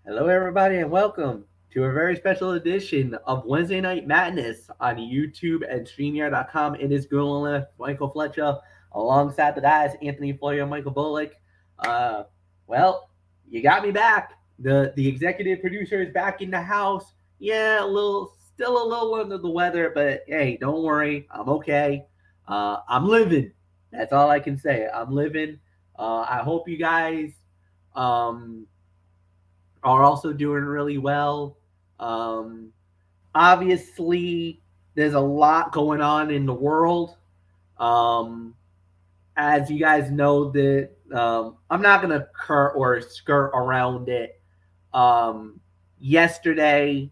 Hello, everybody, and welcome to a very special edition of Wednesday Night Madness on YouTube and StreamYard.com. It is Gulliver, Michael Fletcher, alongside the guys Anthony Floyer and Michael Bullock. Uh, well, you got me back. The executive producer is back in the house. Yeah, still a little under the weather, but hey, don't worry, I'm okay. I'm living. That's all I can say. I'm living. I hope you guys um, are also doing really well. Um, Obviously, there's a lot going on in the world. Um, as you guys know, that I'm not gonna cur or skirt around it. Um, Yesterday,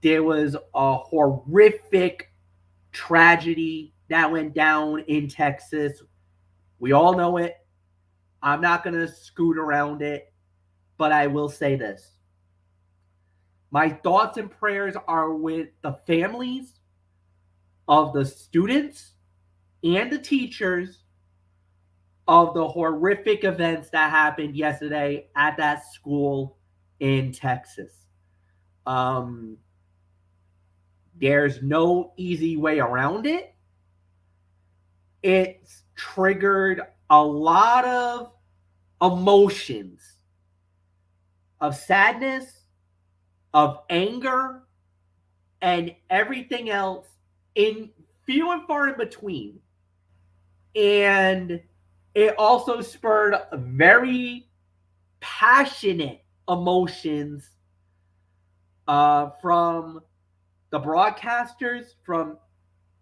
there was a horrific tragedy that went down in Texas. We all know it. I'm not gonna scoot around it, but I will say this: my thoughts and prayers are with the families of the students and the teachers of the horrific events that happened yesterday at that school in Texas. Um, there's no easy way around it. It's triggered a lot of emotions of sadness, of anger, and everything else in few and far in between. And it also spurred very passionate emotions from the broadcasters from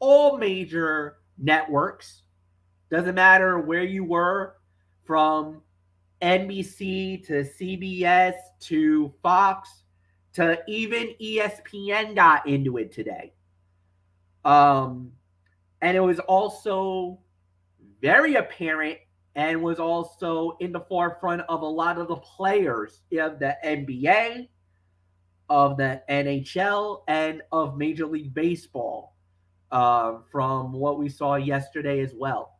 all major networks. Doesn't matter where you were, from NBC to CBS to Fox to even ESPN got into it today. Um, and it was also very apparent and was also in the forefront of a lot of the players of the NBA, of the NHL, and of Major League Baseball, from what we saw yesterday as well.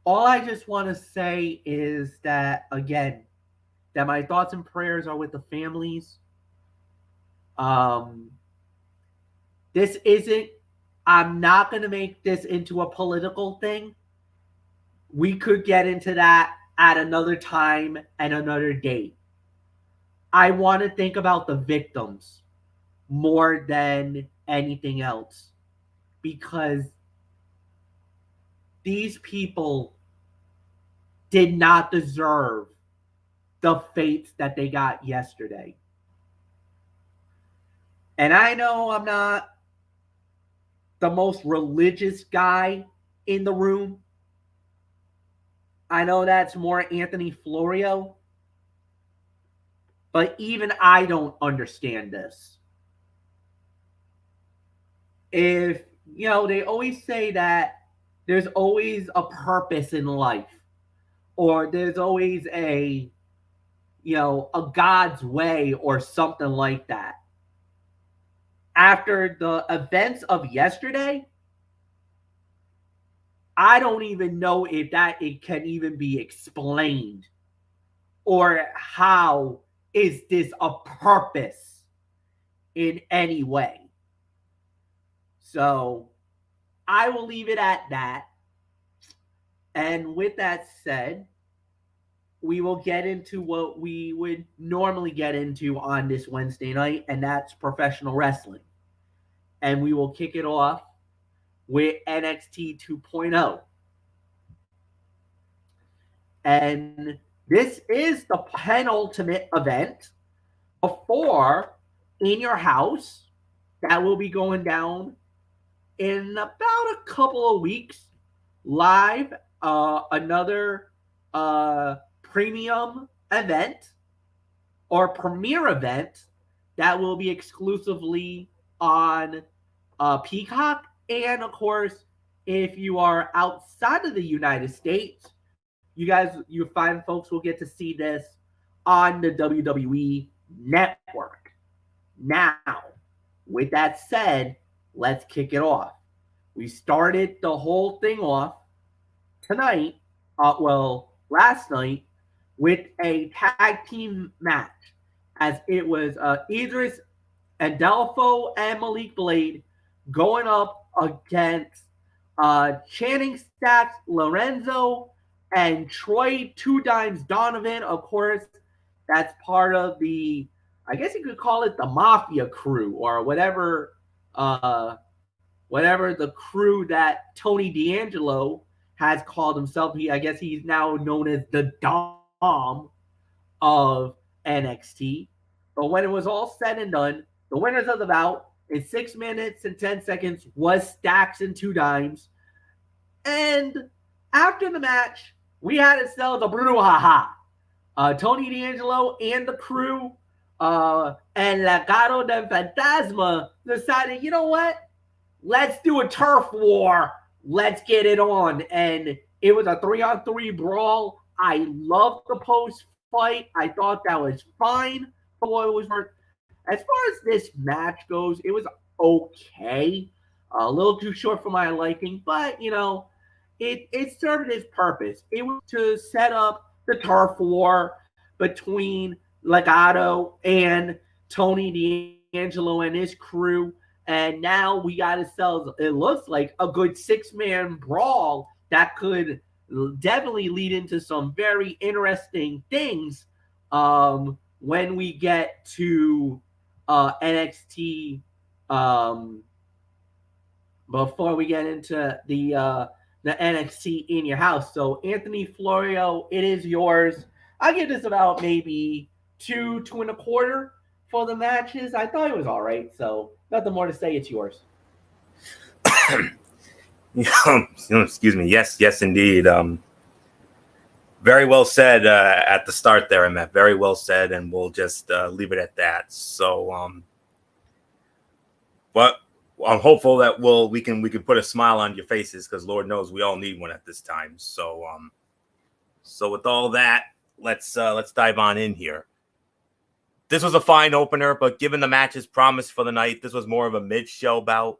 All I just want to say is that, again, that my thoughts and prayers are with the families. Um, this isn't, I'm not going to make this into a political thing. We could get into that at another time and another date. I want to think about the victims more than anything else, because these people did not deserve the fates that they got yesterday. And I know I'm not the most religious guy in the room. I know that's more Anthony Florio, but even I don't understand this. If, they always say that there's always a purpose in life, or there's always a God's way or something like that. After the events of yesterday, I don't even know if that it can even be explained, or how is this a purpose in any way. So I will leave it at that. And with that said, we will get into what we would normally get into on this Wednesday night, and that's professional wrestling. And we will kick it off with NXT 2.0. And this is the penultimate event before In Your House that will be going down in about a couple of weeks live. Another premium event or premiere event that will be exclusively on Peacock. And of course, if you are outside of the United States, you fine folks will get to see this on the WWE network. Now, with that said, let's kick it off. We started the whole thing off tonight, last night, with a tag team match, as it was Idris Adelfo and Malik Blade going up against Channing Stacks, Lorenzo, and Troy Two Dimes Donovan. Of course, that's part of the, I guess you could call it the Mafia crew or whatever the crew that Tony D'Angelo has called himself. I guess he's now known as the Dom of NXT. But when it was all said and done, the winners of the bout in 6 minutes and 10 seconds was Stacks and Two Dimes. And after the match, we had to sell the brouhaha. Tony D'Angelo and the crew and Legado del Fantasma decided, you know what? Let's do a turf war. Let's get it on. And it was a 3-on-3 brawl. I loved the post fight. I thought that was fine for what it was worth. As far as this match goes, it was okay. A little too short for my liking, but it served its purpose. It was to set up the turf war between Legado and Tony D'Angelo and his crew. And now we got to sell, it looks like, a good 6-man brawl that could definitely lead into some very interesting things when we get to NXT. Before we get into the NXT in your house. So Anthony Florio, it is yours. I give this about maybe 2.25 for the matches. I thought it was all right. So nothing more to say. It's yours. Excuse me. Yes, indeed. Very well said at the start there, Matt. Very well said, and we'll just leave it at that. So, but I'm hopeful that we can put a smile on your faces, because Lord knows we all need one at this time. So, so with all that, let's dive on in here. This was a fine opener, but given the matches promised for the night, this was more of a mid-show bout.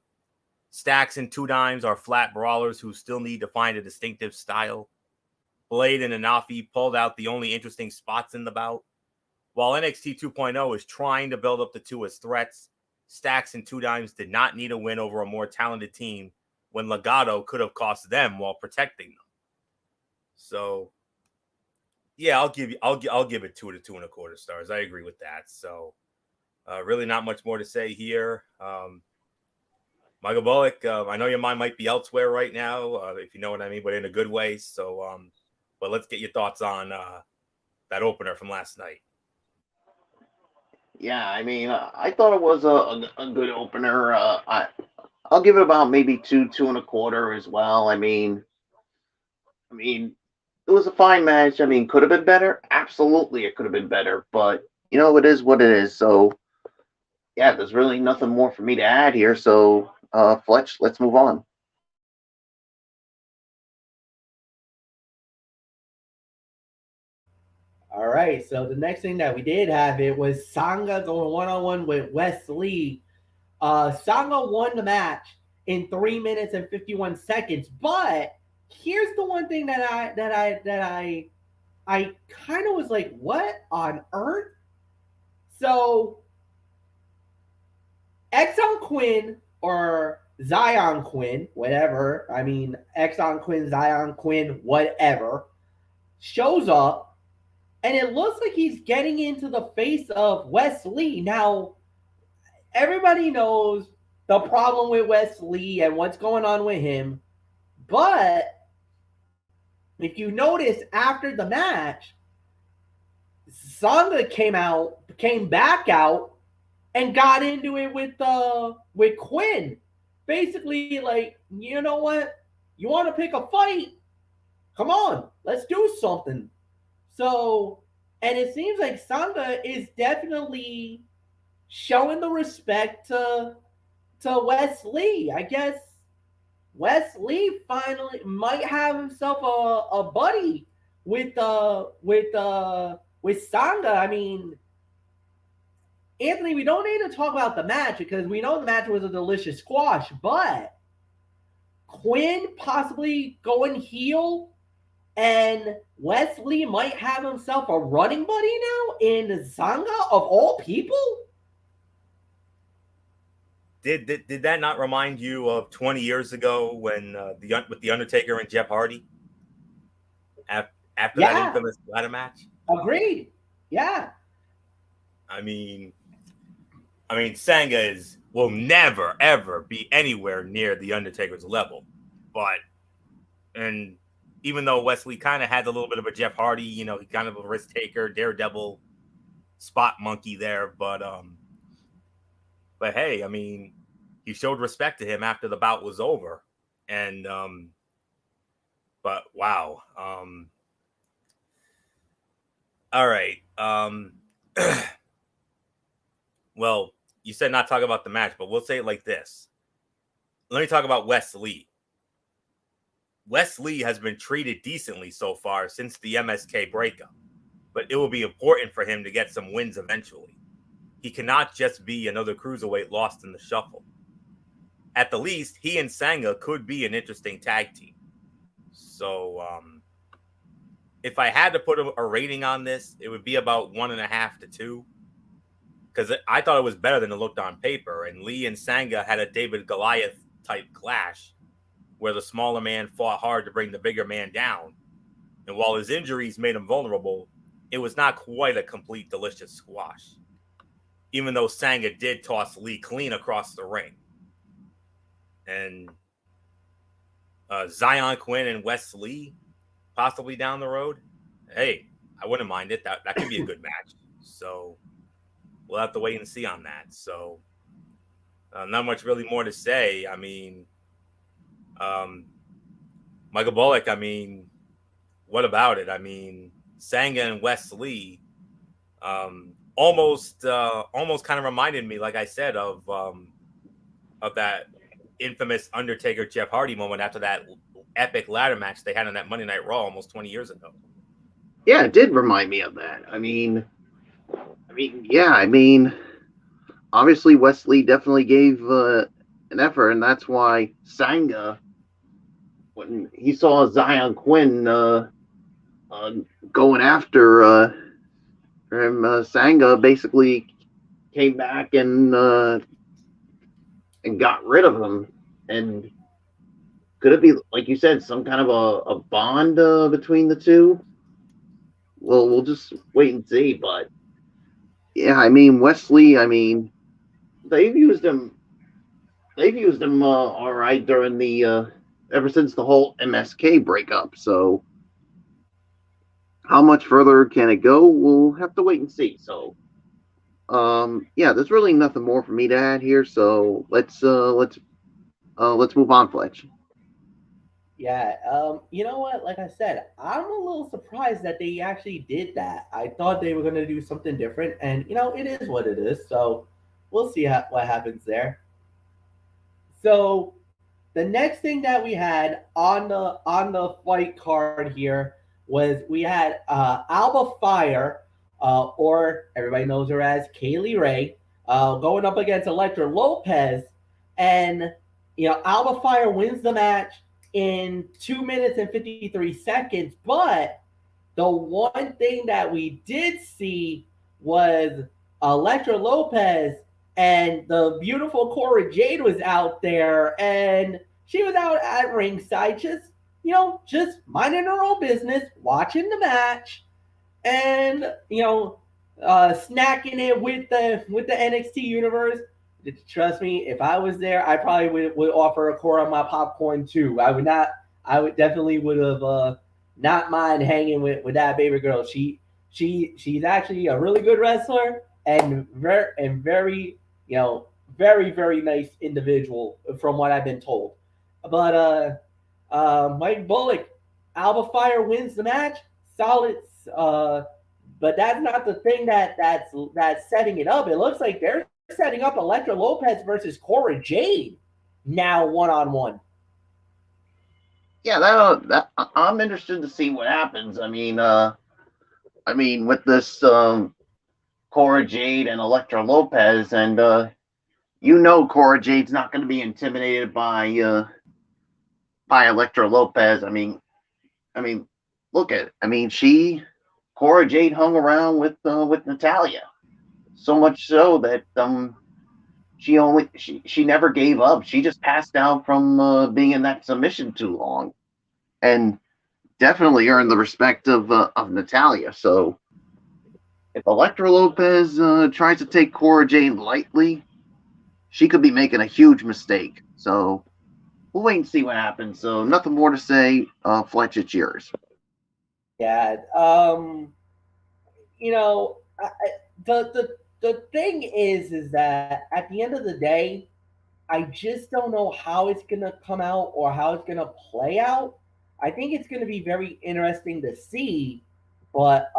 Stacks and Two Dimes are flat brawlers who still need to find a distinctive style. Blade and Anafi pulled out the only interesting spots in the bout. While NXT 2.0 is trying to build up the two as threats, Stacks and Two Dimes did not need a win over a more talented team when Legado could have cost them while protecting them. So, yeah, I'll give it 2 to 2.25 stars. I agree with that. So, really not much more to say here. Michael Bullock, I know your mind might be elsewhere right now, if you know what I mean, but in a good way. So, but let's get your thoughts on that opener from last night. Yeah, I mean, I thought it was a good opener. I'll give it about maybe 2.25 as well. I mean, it was a fine match. I mean, could have been better. Absolutely, it could have been better. But it is what it is. So, yeah, there's really nothing more for me to add here. So, Fletch, let's move on. All right, so the next thing that we did have, it was Sanga going one-on-one with Wes Lee. Sanga won the match in 3 minutes and 51 seconds, but here's the one thing that I kind of was like, what on earth? So Exxon Quinn or Zion Quinn, whatever. I mean, Exxon Quinn, Zion Quinn, whatever, shows up. And it looks like he's getting into the face of Wes Lee. Now, everybody knows the problem with Wes Lee and what's going on with him. But if you notice, after the match, Sanga came back out, and got into it with Quinn. Basically, like, you know what? You want to pick a fight? Come on, let's do something. So, and it seems like Sanga is definitely showing the respect to Wes Lee. I guess Wes Lee finally might have himself a buddy with Sanga. I mean, Anthony, we don't need to talk about the match because we know the match was a delicious squash, but Quinn possibly going heel And Wesley might have himself a running buddy now in Zanga of all people. Did that not remind you of 20 years ago when with the Undertaker and Jeff Hardy after that infamous ladder match? Agreed. Yeah. I mean, Sanga will never ever be anywhere near the Undertaker's level, and even though Wesley kind of had a little bit of a Jeff Hardy, he kind of a risk taker, daredevil, spot monkey there, but hey, I mean, he showed respect to him after the bout was over, and but wow, all right, well, you said not talk about the match, but we'll say it like this. Let me talk about Wes Lee. Wes Lee has been treated decently so far since the MSK breakup, but it will be important for him to get some wins eventually. He cannot just be another cruiserweight lost in the shuffle. At the least, he and Sanga could be an interesting tag team. So, if I had to put a rating on this, it would be about 1.5 to 2. Because I thought it was better than it looked on paper. And Lee and Sanga had a David Goliath type clash where the smaller man fought hard to bring the bigger man down. And while his injuries made him vulnerable, it was not quite a complete delicious squash. Even though Sanga did toss Lee clean across the ring. And Zion Quinn and Wes Lee possibly down the road. Hey, I wouldn't mind it. That could be a good match. So we'll have to wait and see on that. So not much really more to say. I mean, Michael Bullock, I mean, what about it? I mean, Sanga and Wes Lee almost kind of reminded me, like I said, of that infamous Undertaker Jeff Hardy moment after that epic ladder match they had on that Monday Night Raw almost 20 years ago. Yeah, it did remind me of that. I mean, obviously Wesley definitely gave an effort, and that's why Sanga, when he saw Zion Quinn going after him, Sanga basically came back and got rid of him. And could it be, like you said, some kind of a bond between the two? Well, we'll just wait and see. But yeah, I mean, Wesley, I mean, they've used him all right during the ever since the whole MSK breakup. So how much further can it go? We'll have to wait and see. So yeah, there's really nothing more for me to add here. So let's move on, Fletch. Yeah, you know what? Like I said, I'm a little surprised that they actually did that. I thought they were going to do something different, and it is what it is. So we'll see what happens there. So the next thing that we had on the fight card here was we had Alba Fire, or everybody knows her as Kaylee Ray, going up against Elektra Lopez, and Alba Fire wins the match in 2 minutes and 53 seconds. But the one thing that we did see was Elektra Lopez and the beautiful Cora Jade was out there, and she was out at ringside, just minding her own business, watching the match, and snacking it with the NXT universe. Trust me, if I was there, I probably would offer a Cora on my popcorn too. I would not. I would definitely would have not mind hanging with that baby girl. She's actually a really good wrestler and very very nice individual from what I've been told. But Mike Bullock, Alba Fire wins the match. Solid. But that's not the thing that's setting it up. It looks like they're setting up Elektra Lopez versus Cora Jade now 1-on-1. Yeah, that I'm interested to see what happens. I mean, with this Cora Jade and Elektra Lopez, and Cora Jade's not going to be intimidated by Elektra Lopez. I mean, look at it. I mean, Cora Jade hung around with Natalia, so much so that she never gave up. She just passed out from being in that submission too long, and definitely earned the respect of Natalia. So if Elektra Lopez tries to take Cora Jade lightly, she could be making a huge mistake. So we'll wait and see what happens. So nothing more to say. Fletch, it's yours. Yeah. You know, the thing is that at the end of the day, I just don't know how it's gonna come out or how it's gonna play out. I think it's gonna be very interesting to see, but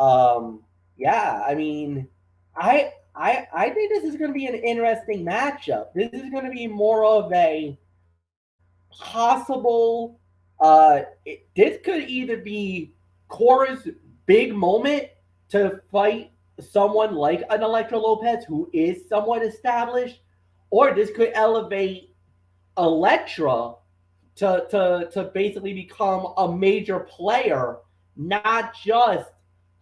yeah, I mean, I think this is gonna be an interesting matchup. This is gonna be more of a possible. This could either be Cora's big moment to fight someone like an Electra Lopez who is somewhat established, or this could elevate Electra to basically become a major player, not just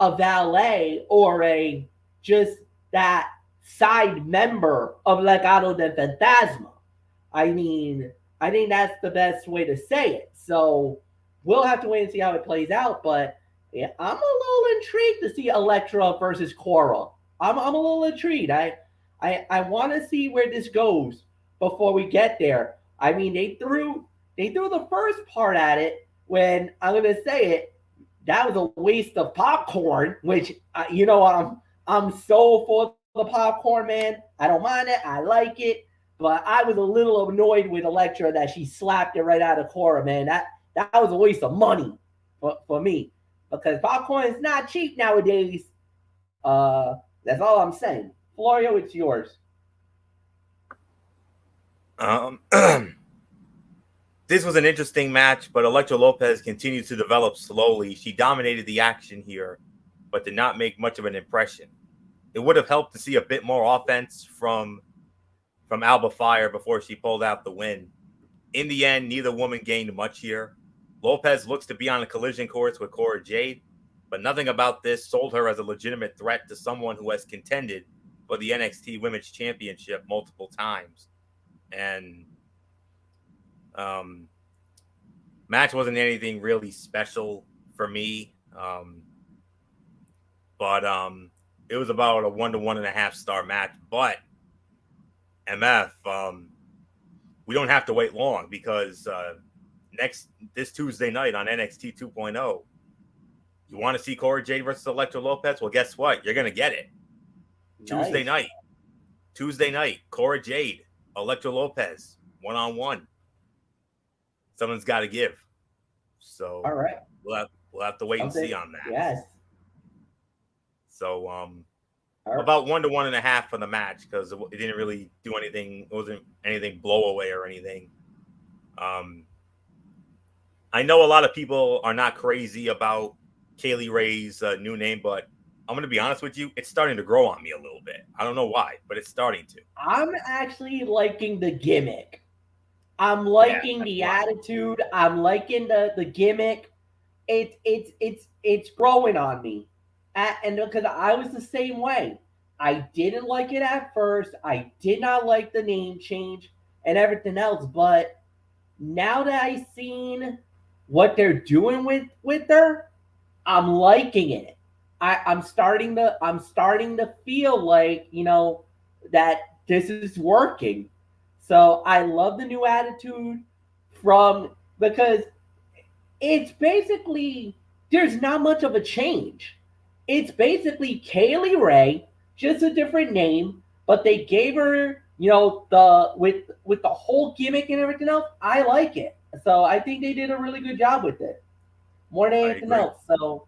a valet or a just that side member of Legado del Fantasma. I mean, I think that's the best way to say it. So we'll have to wait and see how it plays out. But yeah, I'm a little intrigued to see Electra versus Cora. I'm a little intrigued. I want to see where this goes before we get there. I mean, they threw the first part at it when I'm gonna say it. That was a waste of popcorn, which I'm so for the popcorn, man. I don't mind it. I like it, but I was a little annoyed with Electra that she slapped it right out of Cora, man. That was a waste of money for me because popcorn is not cheap nowadays. That's all I'm saying. Florio, it's yours. Um, this was an interesting match, but Electra Lopez continued to develop slowly. She dominated the action here, but did not make much of an impression. It would have helped to see a bit more offense from Alba Fire before she pulled out the win. In the end, neither woman gained much here. Lopez looks to be on a collision course with Cora Jade, but nothing about this sold her as a legitimate threat to someone who has contended for the NXT Women's Championship multiple times. And match wasn't anything really special for me, but it was about a 1 to 1.5 star match. But MF, we don't have to wait long because this Tuesday night on NXT 2.0, you want to see Cora Jade versus Electra Lopez? Well, guess what? You're gonna get it Nice. Tuesday night, Cora Jade, Electra Lopez, 1-on-1. Someone's got to give. So all right, we'll have to wait and see on that. Yes. So right. About 1 to 1.5 for the match because it didn't really do anything. It wasn't anything blow away or anything. I know a lot of people are not crazy about Kaylee Ray's new name, but I'm going to be honest with you. It's starting to grow on me a little bit. I don't know why, but it's starting to. I'm actually liking the gimmick. I'm liking the attitude. I'm liking the gimmick. It's growing on me, and because I was the same way. I didn't like it at first. I did not like the name change and everything else. But now that I've seen what they're doing with her, I'm liking it. I'm starting to feel like that this is working. So I love the new attitude because it's basically there's not much of a change. It's basically Kaylee Ray, just a different name, but they gave her, the with the whole gimmick and everything else. I like it. So I think they did a really good job with it. More than anything else. So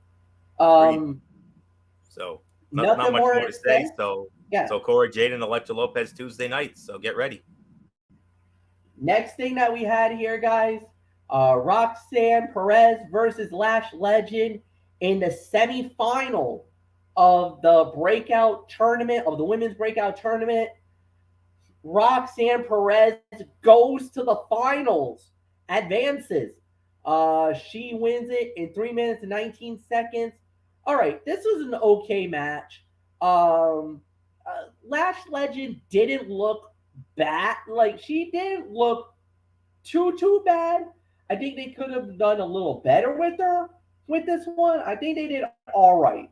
so not much more to say. So Cora Jade and Electra Lopez Tuesday night. So get ready. Next thing that we had here, guys, Roxanne Perez versus Lash Legend in the semifinal of the breakout tournament, of the women's breakout tournament. Roxanne Perez goes to the finals, advances. She wins it in 3 minutes and 19 seconds. All right, this was an okay match. Lash Legend didn't look bad. Like, she didn't look too bad. I think they could have done a little better with her with this one. I think they did all right.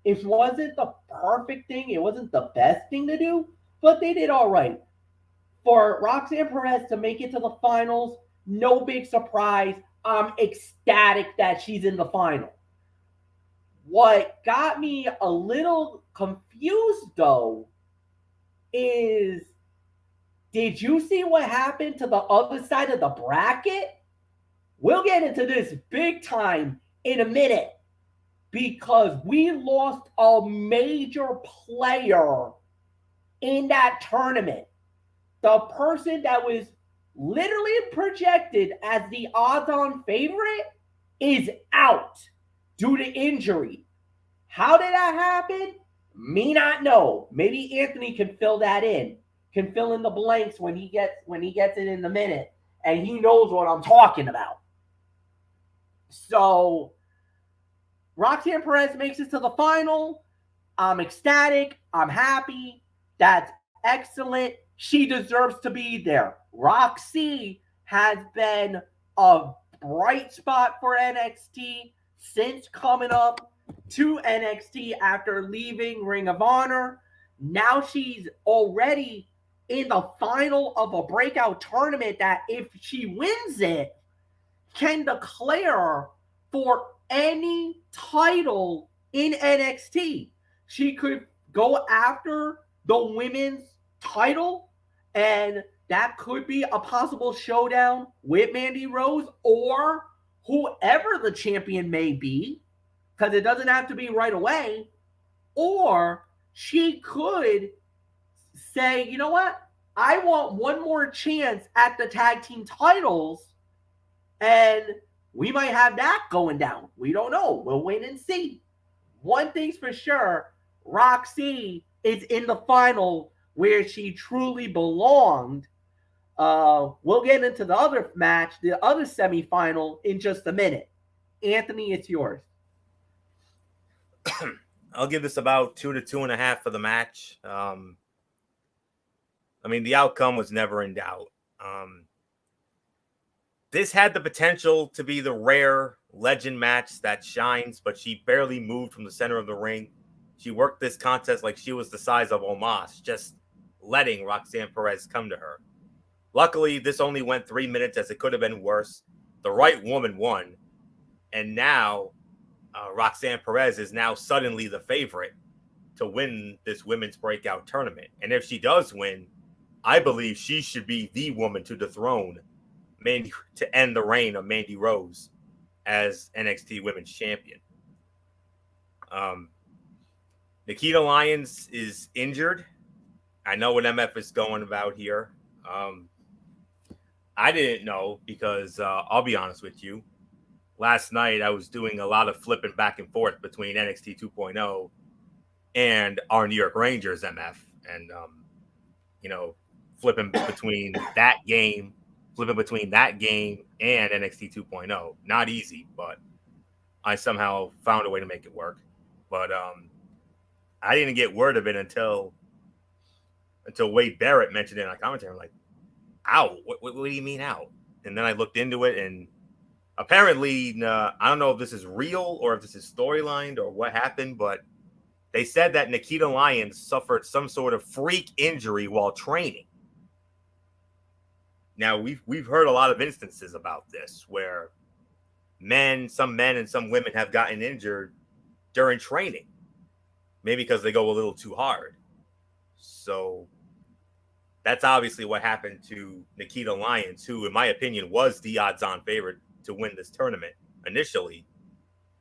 It wasn't the perfect thing. It wasn't the best thing to do, but they did all right. For Roxanne Perez to make it to the finals, no big surprise. I'm ecstatic that she's in the final. What got me a little confused though is, did you see what happened to the other side of the bracket? We'll get into this big time in a minute because we lost a major player in that tournament. The person that was literally projected as the odds-on favorite is out due to injury. How did that happen? Me not know. Maybe Anthony can fill that in, can fill in the blanks when he gets it in the minute, and he knows what I'm talking about. So Roxanne Perez makes it to the final. I'm ecstatic. I'm happy. That's excellent. She deserves to be there. Roxy has been a bright spot for NXT since coming up to NXT after leaving Ring of Honor. Now she's already in the final of a breakout tournament that, if she wins it, can declare for any title in NXT. She could go after the women's title, and that could be a possible showdown with Mandy Rose or whoever the champion may be, because it doesn't have to be right away. Or she could say, you know what? I want one more chance at the tag team titles, and we might have that going down. We don't know. We'll wait and see. One thing's for sure, Roxy is in the final where she truly belonged. We'll get into the other match, the other semifinal, in just a minute. Anthony, it's yours. I'll give this about 2 to 2.5 for the match. I mean, the outcome was never in doubt. This had the potential to be the rare legend match that shines, but she barely moved from the center of the ring. She worked this contest like she was the size of Omos, just letting Roxanne Perez come to her. Luckily, this only went 3 minutes, as it could have been worse. The right woman won, and now Roxanne Perez is now suddenly the favorite to win this women's breakout tournament. And if she does win, I believe she should be the woman to dethrone Mandy, to end the reign of Mandy Rose as NXT Women's Champion. Nikita Lyons is injured. I know what MF is going about here. I didn't know because I'll be honest with you. Last night I was doing a lot of flipping back and forth between NXT 2.0 and our New York Rangers MF, and flipping between that game and NXT 2.0. Not easy, but I somehow found a way to make it work. But I didn't get word of it until Wade Barrett mentioned it in a commentary. I'm like, out? What do you mean out? And then I looked into it, and apparently, I don't know if this is real or if this is storylined or what happened, but they said that Nikita Lyons suffered some sort of freak injury while training. Now, we've heard a lot of instances about this where some men and some women have gotten injured during training, maybe because they go a little too hard. So that's obviously what happened to Nikita Lyons, who, in my opinion, was the odds-on favorite to win this tournament initially.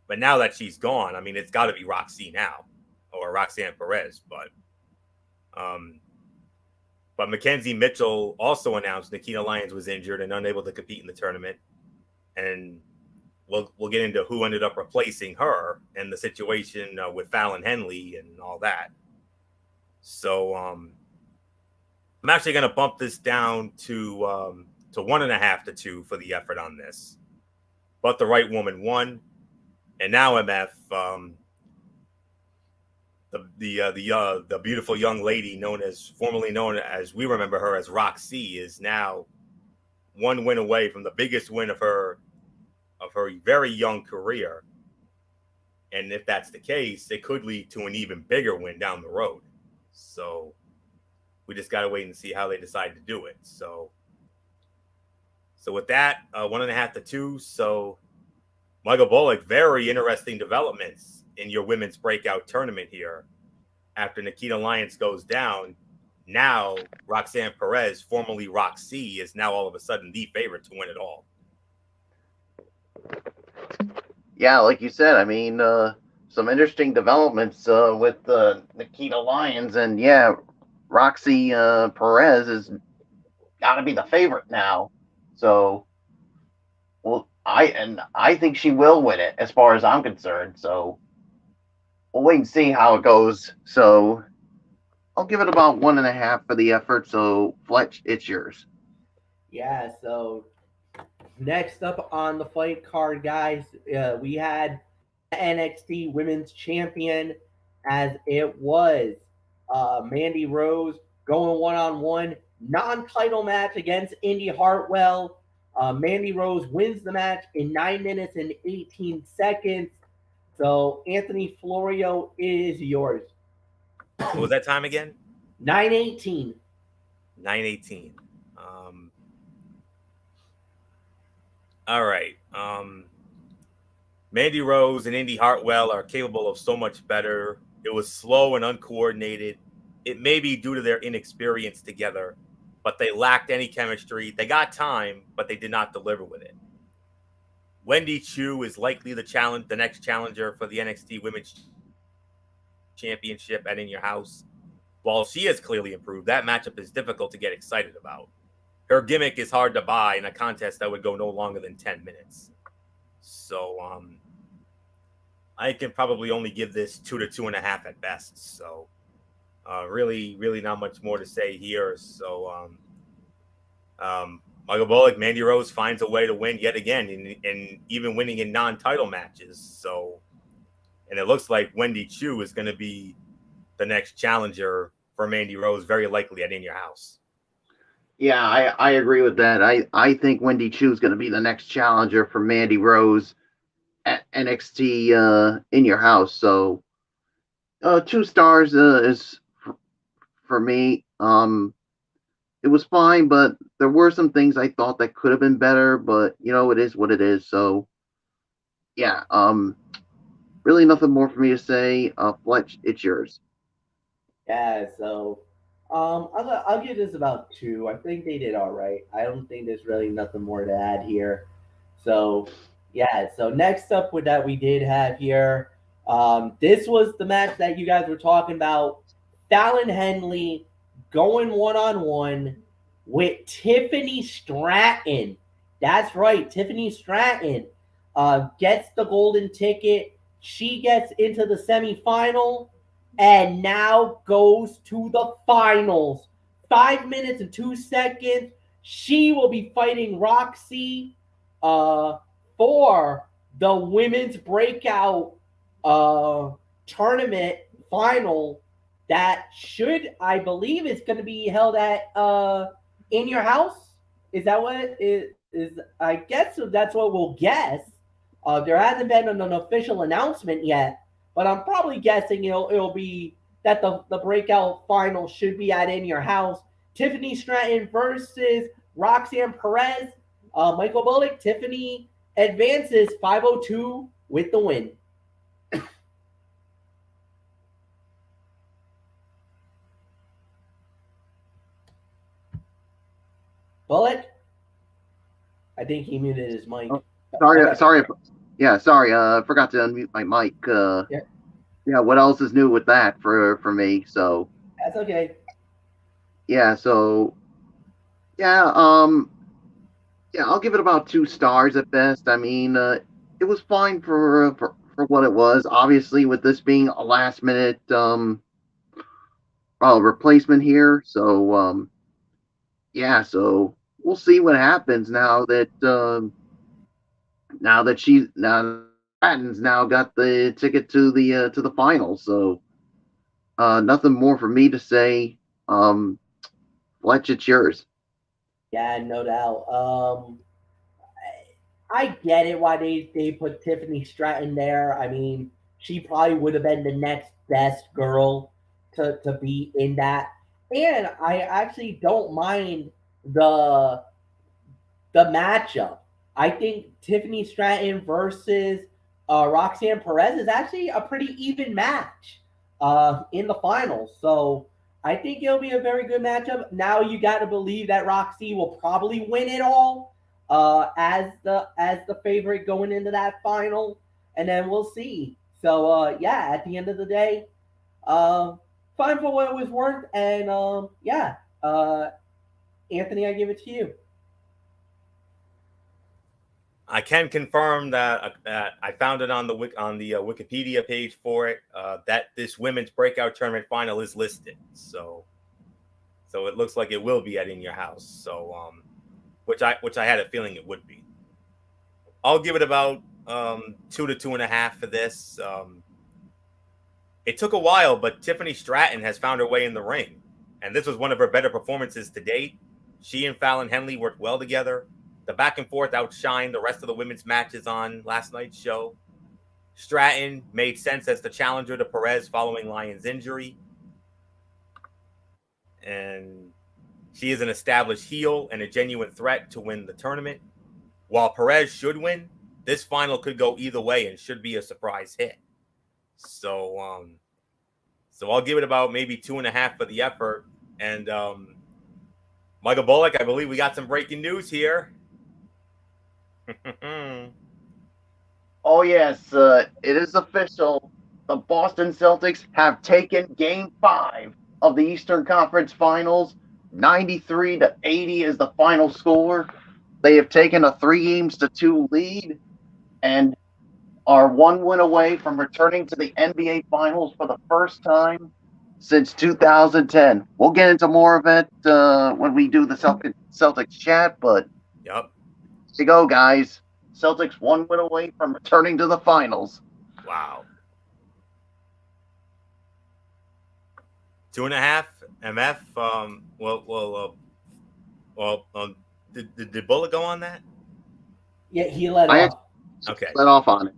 But now that she's gone, I mean, it's got to be Roxy now, or Roxanne Perez. But Mackenzie Mitchell also announced Nikita Lyons was injured and unable to compete in the tournament. And we'll get into who ended up replacing her and the situation with Fallon Henley and all that. So I'm actually going to bump this down to 1.5 to 2 for the effort on this. but the right woman won. And now MF, the beautiful young lady formerly known as, we remember her as Roxy, is now one win away from the biggest win of her very young career. And if that's the case, it could lead to an even bigger win down the road. So we just got to wait and see how they decide to do it. So with that, 1.5 to 2. So Michael Bullock, very interesting developments in your women's breakout tournament here. After Nikita Lyons goes down, now Roxanne Perez, formerly Roxy, is now all of a sudden the favorite to win it all. Yeah, like you said, I mean, some interesting developments with Nikita Lyons, and yeah, Roxy Perez has got to be the favorite now. So, well, I think she will win it as far as I'm concerned. So, we'll wait and see how it goes. So, I'll give it about 1.5 for the effort. So, Fletch, it's yours. Yeah, so next up on the fight card, guys, we had NXT Women's Champion, as it was Mandy Rose going one-on-one non-title match against Indy Hartwell. Mandy Rose wins the match in 9 minutes and 18 seconds. So Anthony Florio is yours. What was that time again? 9:18. 9:18. All right. Mandy Rose and Indy Hartwell are capable of so much better. It was slow and uncoordinated. It may be due to their inexperience together, but they lacked any chemistry. They got time, but they did not deliver with it. Wendy Chu is likely the next challenger for the NXT Women's Championship at In Your House. While she has clearly improved, that matchup is difficult to get excited about. Her gimmick is hard to buy in a contest that would go no longer than 10 minutes. So I can probably only give this 2 to 2.5 at best. So really not much more to say here. So Michael Bullock, Mandy Rose finds a way to win yet again, and even winning in non-title matches. So, and it looks like Wendy Chu is going to be the next challenger for Mandy Rose, very likely at In Your House. Yeah, I agree with that. I think Wendy Chu is going to be the next challenger for Mandy Rose at NXT In Your House. So 2 stars is for me. It was fine, but there were some things I thought that could have been better, but it is what it is. So yeah, really nothing more for me to say. Fletch, it's yours. Yeah, so I'll give this about 2. I think they did all right. I don't think there's really nothing more to add here. So yeah, so next up with that we did have here, this was the match that you guys were talking about. Fallon Henley going one-on-one with Tiffany Stratton. That's right, Tiffany Stratton gets the golden ticket. She gets into the semifinal and now goes to the finals. 5 minutes and 2 seconds. She will be fighting Roxy for the women's breakout tournament final that I believe is going to be held at In Your House. Is that what it is? I guess that's what we'll guess. There hasn't been an official announcement yet, but I'm probably guessing it'll be that the breakout final should be at In Your House. Tiffany Stratton versus Roxanne Perez. Michael Bullock, Tiffany advances 502 with the win. Bullock? I think he muted his mic. Oh, sorry. Yeah, sorry. Forgot to unmute my mic. Yeah. What else is new with that for me? So that's okay. Yeah. So yeah. Yeah, I'll give it about 2 stars at best. I mean, it was fine for what it was. Obviously, with this being a last minute replacement here, so yeah. So we'll see what happens now that now that Stratton's now got the ticket to the finals. So nothing more for me to say. Fletch, it's yours. Yeah, no doubt. I get it why they put Tiffany Stratton there. I mean, she probably would have been the next best girl to be in that. And I actually don't mind the the matchup. I think Tiffany Stratton versus Roxanne Perez is actually a pretty even match in the finals. So I think it'll be a very good matchup. Now you got to believe that Roxy will probably win it all as the favorite going into that final, and then we'll see. So yeah, at the end of the day, uh, fine for what it was worth, and yeah, Anthony, I give it to you. I can confirm that I found it on the Wikipedia page for it that this women's breakout tournament final is listed. So it looks like it will be at In Your House. So which I had a feeling it would be. I'll give it about 2 to 2.5 for this. It took a while, but Tiffany Stratton has found her way in the ring, and this was one of her better performances to date. She and Fallon Henley worked well together. The back and forth outshined the rest of the women's matches on last night's show. Stratton made sense as the challenger to Perez following Lyon's injury. And she is an established heel and a genuine threat to win the tournament. While Perez should win, this final could go either way and should be a surprise hit. So I'll give it about maybe 2.5 for the effort. And Michael Bullock, I believe we got some breaking news here. Oh yes, it is official. The Boston Celtics have taken Game 5 of the Eastern Conference Finals. 93-80 is the final score. They have taken a 3-2 lead and are 1 win away from returning to the NBA Finals for the first time since 2010. We'll get into more of it when we do the Celtics chat, but Yep. here you go, guys. Celtics 1 win away from returning to the finals. Wow. 2.5 MF. Did Bullet go on that? Yeah, he let I off. Okay. let off on it.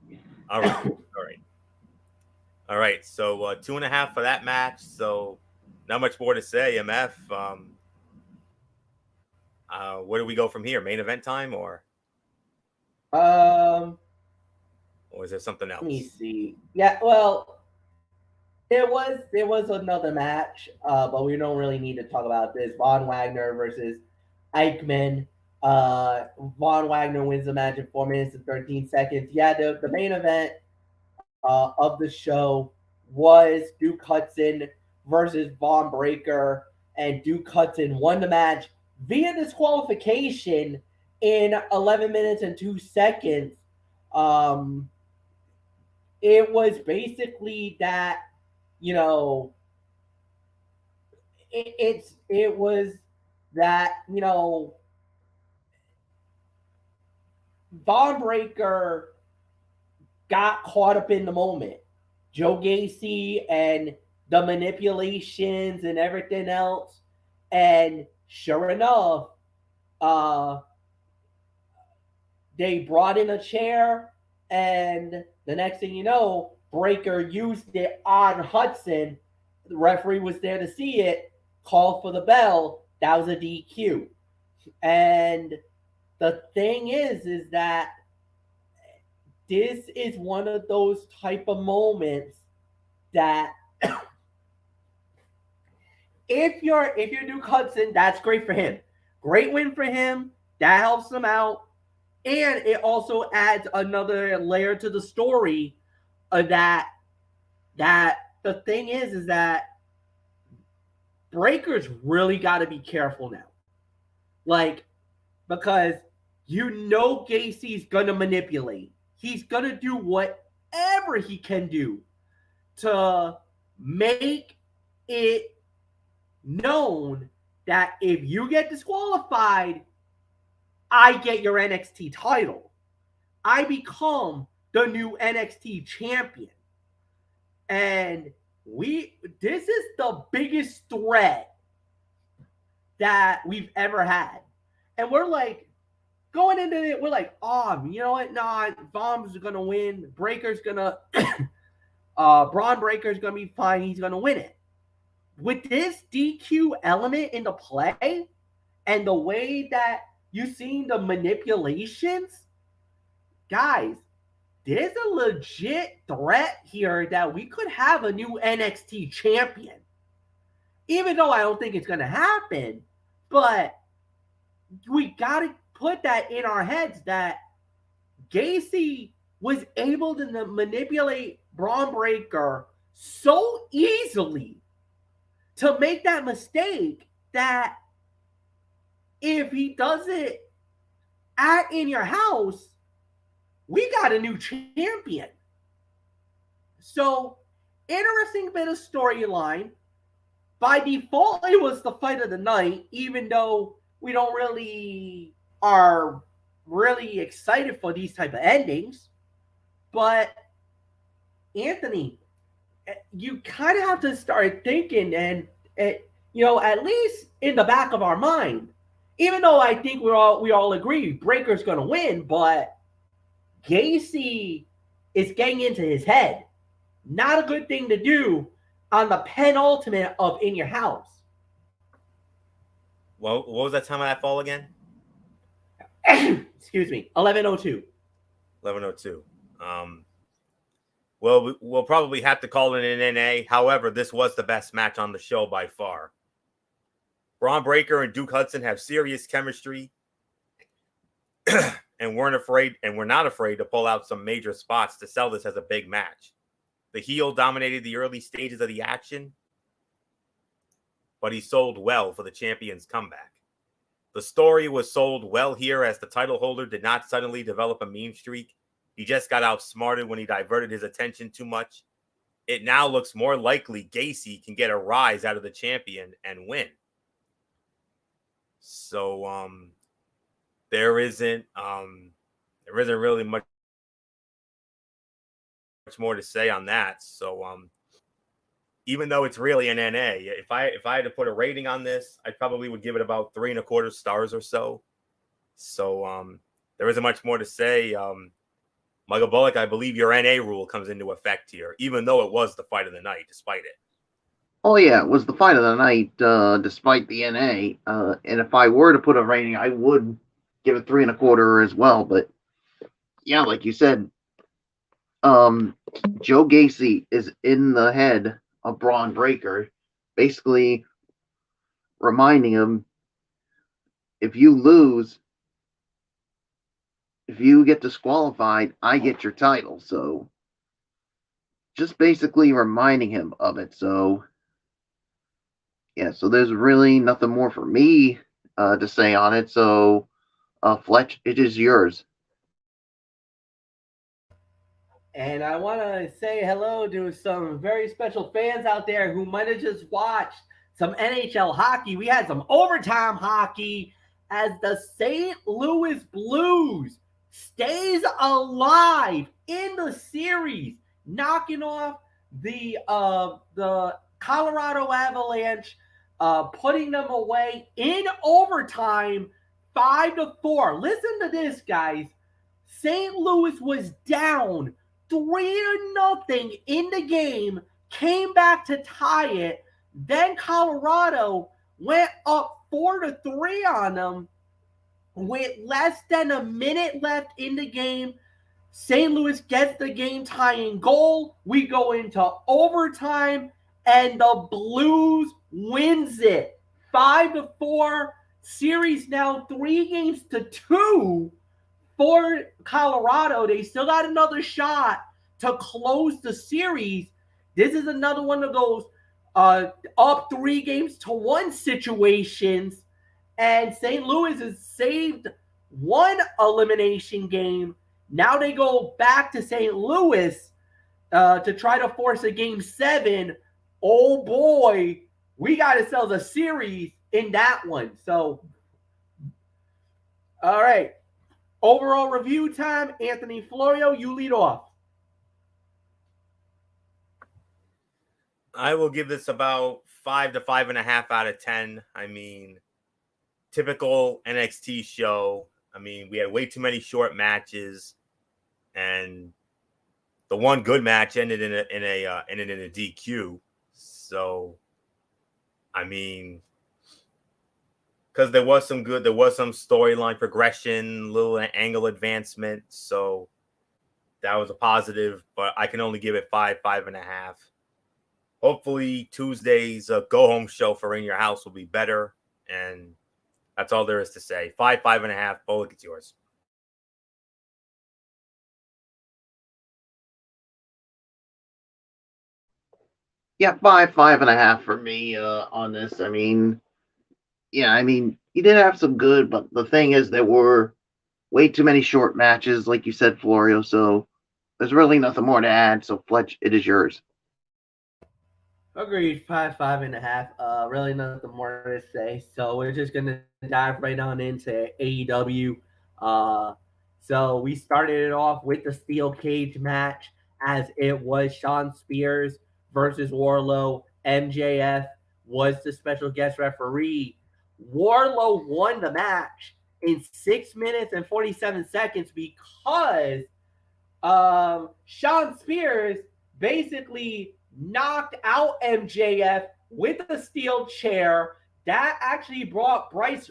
All right. So 2.5 for that match. So not much more to say. MF. Where do we go from here? Main event time, or Um, is there something Let me else? see. Yeah, well, there was another match, but we don't really need to talk about this. Von Wagner versus Eichmann. Von Wagner wins the match in 4 minutes and 13 seconds. Yeah, the main event of the show was Duke Hudson versus Von Breaker, and Duke Hudson won the match via disqualification in 11 minutes and 2 seconds. Um, it was basically that, you know, it was that, Von Breaker got caught up in the moment. Joe Gacy and the manipulations and everything else. And sure enough, uh, they brought in a chair, and the next thing you know, Breaker used it on Hudson. The referee was there to see it, called for the bell. That was a DQ. And the thing is that this is one of those type of moments that if you're Duke Hudson, that's great for him. Great win for him. That helps him out. And it also adds another layer to the story of that the thing is that Breaker's really got to be careful now. Like, because Gacy's going to manipulate. He's going to do whatever he can do to make it known that if you get disqualified, I get your NXT title. I become the new NXT champion. And this is the biggest threat that we've ever had. And we're like, going into it, we're like, oh, you know what? Nah, Bomb's going to win. Breaker's going to, Braun Breaker's going to be fine. He's going to win it. With this DQ element into play and the way that you've seen the manipulations, guys, there's a legit threat here that we could have a new NXT champion. Even though I don't think it's going to happen, but we got to put that in our heads that Gacy was able to manipulate Braun Breaker so easily to make that mistake that if he does it at In Your House, we got a new champion. So, interesting bit of storyline. By default, it was the fight of the night, even though we don't really are really excited for these type of endings. But, Anthony, you kind of have to start thinking, and at least in the back of our mind, even though I think we all agree Breaker's going to win, but Gacy is getting into his head. Not a good thing to do on the penultimate of In Your House. Well, what was that time of that fall again? Excuse me, 11:02. 11:02. Well, we'll probably have to call it an NA. However, this was the best match on the show by far. Braun Breaker and Duke Hudson have serious chemistry, and we're not afraid to pull out some major spots to sell this as a big match. The heel dominated the early stages of the action, but he sold well for the champion's comeback. The story was sold well here as the title holder did not suddenly develop a mean streak. He just got outsmarted when he diverted his attention too much. It now looks more likely Gacy can get a rise out of the champion and win. So there isn't really much more to say on that. So even though it's really an NA, if I had to put a rating on this, I probably would give it about 3.25 stars or so. So there isn't much more to say. Michael Bullock, I believe your NA rule comes into effect here, even though it was the fight of the night, despite it. Oh, yeah, it was the fight of the night, despite the NA. And if I were to put a rating, I would give it 3.25 as well. But, yeah, like you said, Joe Gacy is in the head of Braun Breaker, basically reminding him, if you lose, if you get disqualified, I get your title. So just basically reminding him of it. So yeah, so there's really nothing more for me to say on it. So Fletch, it is yours. And I want to say hello to some very special fans out there who might have just watched some NHL hockey. We had some overtime hockey as the St. Louis Blues stays alive in the series, knocking off the Colorado Avalanche, putting them away in overtime 5-4. Listen to this, guys. St. Louis was down 3-0 in the game, came back to tie it. Then Colorado went up 4-3 on them with less than a minute left in the game. St. Louis gets the game tying goal. We go into overtime, and the Blues wins it 5-4. Series now 3-2 for Colorado. They still got another shot to close the series. This is another one of those up 3-1 situations, and St. Louis has saved one elimination game. Now they go back to St. Louis to try to force a game 7. Oh boy, we got ourselves a series in that one. So, all right. Overall review time, Anthony Florio, you lead off. I will give this about 5 to 5.5 out of 10. I mean, typical NXT show. I mean, we had way too many short matches, and the one good match ended in a DQ. So, I mean, because there was some storyline progression, little angle advancement. So that was a positive, but I can only give it 5.5. Hopefully Tuesday's go home show for In Your House will be better, and that's all there is to say. 5.5. Bullock, it's yours. Yeah, 5.5 for me on this. I mean, yeah, I mean, he did have some good, but the thing is, there were way too many short matches, like you said, Florio. So there's really nothing more to add. So Fletch, it is yours. Agreed. 5.5. Really nothing more to say. So we're just gonna dive right on into AEW. So we started it off with the steel cage match, as it was Shawn Spears versus Wardlow. MJF was the special guest referee. Wardlow won the match in 6 minutes and 47 seconds because Shawn Spears basically knocked out MJF with a steel chair. That actually brought Bryce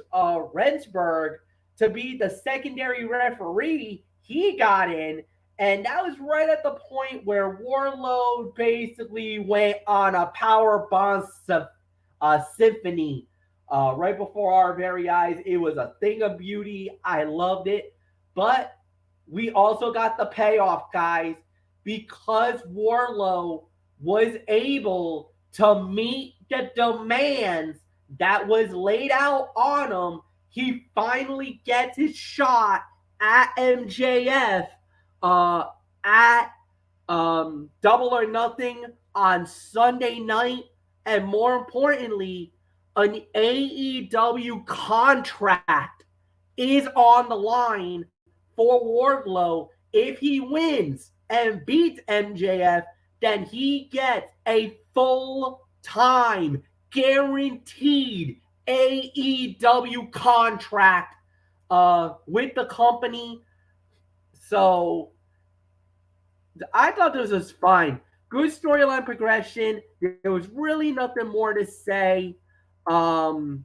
Rensburg to be the secondary referee. He got in, and that was right at the point where Wardlow basically went on a power bomb symphony right before our very eyes. It was a thing of beauty. I loved it. But we also got the payoff, guys, because Wardlow was able to meet the demands that was laid out on him. He finally gets his shot at MJF at Double or Nothing on Sunday night. And more importantly, an AEW contract is on the line for Wardlow. If he wins and beats MJF, then he gets a full-time, guaranteed AEW contract with the company. So I thought this was fine. Good storyline progression. There was really nothing more to say. Anthony,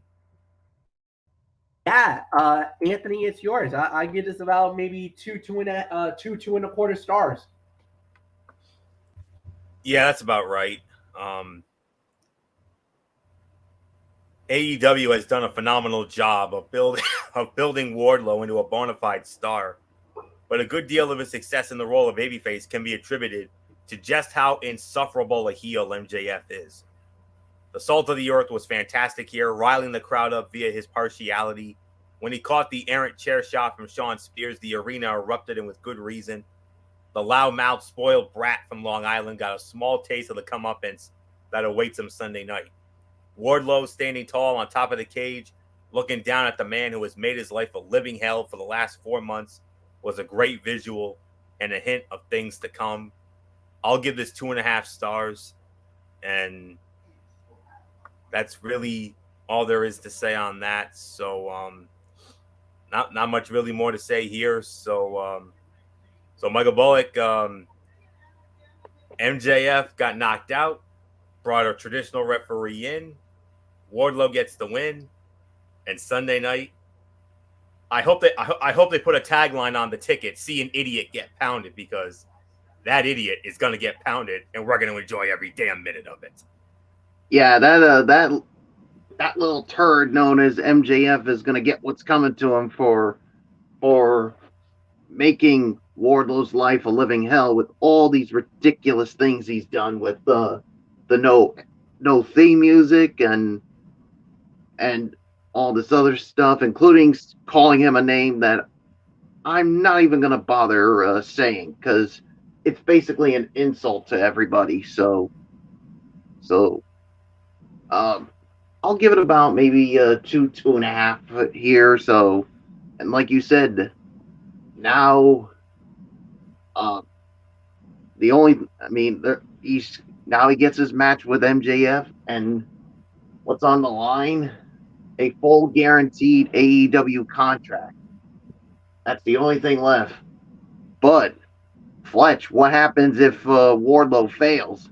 it's yours. I give this about maybe two and a quarter stars. Yeah, that's about right. AEW has done a phenomenal job of building Wardlow into a bona fide star, but a good deal of his success in the role of babyface can be attributed to just how insufferable a heel MJF is. The Salt of the Earth was fantastic here, riling the crowd up via his partiality. When he caught the errant chair shot from Shawn Spears, the arena erupted, and with good reason. The loudmouth, spoiled brat from Long Island got a small taste of the comeuppance that awaits him Sunday night. Wardlow standing tall on top of the cage, looking down at the man who has made his life a living hell for the last 4 months, was a great visual and a hint of things to come. I'll give this 2.5 stars, and that's really all there is to say on that. So, not much really more to say here. So Michael Bullock, MJF got knocked out, brought a traditional referee in. Wardlow gets the win, and Sunday night, I hope they put a tagline on the ticket: "See an idiot get pounded," because that idiot is going to get pounded, and we're going to enjoy every damn minute of it. Yeah, that little turd known as MJF is going to get what's coming to him for making Wardlow's life a living hell with all these ridiculous things he's done with the no theme music and all this other stuff, including calling him a name that I'm not even going to bother saying because it's basically an insult to everybody. So I'll give it about maybe 2.5 here. So, and like you said, now, he gets his match with MJF, and what's on the line? A full guaranteed AEW contract. That's the only thing left. But Fletch, what happens if Wardlow fails?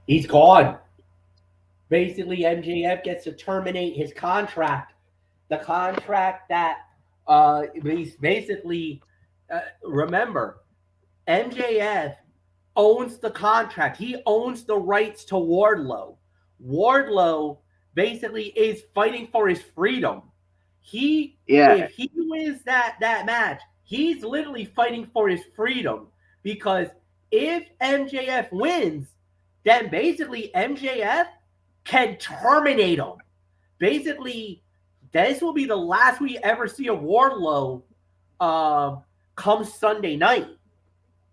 He's gone. Basically, MJF gets to terminate his contract. The contract that basically, remember, MJF owns the contract. He owns the rights to Wardlow. Wardlow basically is fighting for his freedom. If he wins that match, he's literally fighting for his freedom, because if MJF wins, then basically MJF can terminate him. Basically, this will be the last we ever see of Wardlow come Sunday night.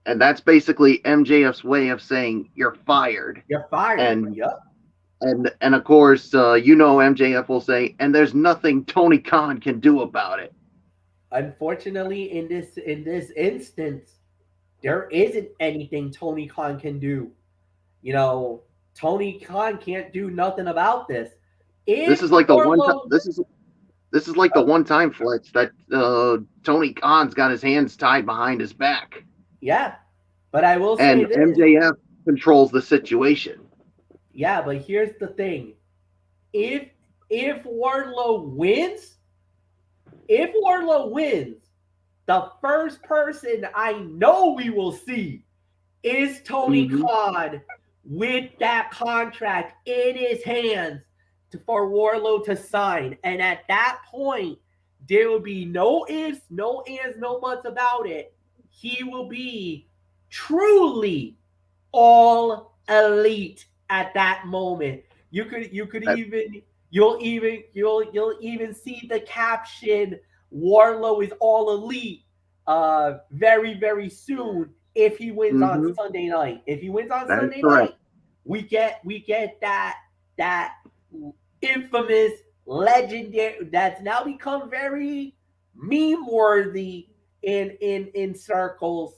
And that's basically MJF's way of saying you're fired. You're fired. And yep. And of course, MJF will say, and there's nothing Tony Khan can do about it. Unfortunately, in this instance, there isn't anything Tony Khan can do. Tony Khan can't do nothing about this. This is like the one time. This is like the one time, Fletch, that Tony Khan's got his hands tied behind his back. Yeah, but I will say this. And MJF controls the situation. Yeah, but here's the thing: if Wardlow wins, the first person I know we will see is Tony Khan with that contract in his hands for Wardlow to sign. And at that point, there will be no ifs, no ands, no buts about it. He will be truly all elite at that moment. You'll even see the caption, Wardlow is all elite very, very soon if he wins on Sunday night. If he wins on Sunday night, we get that infamous, legendary, that's now become very meme worthy in circles.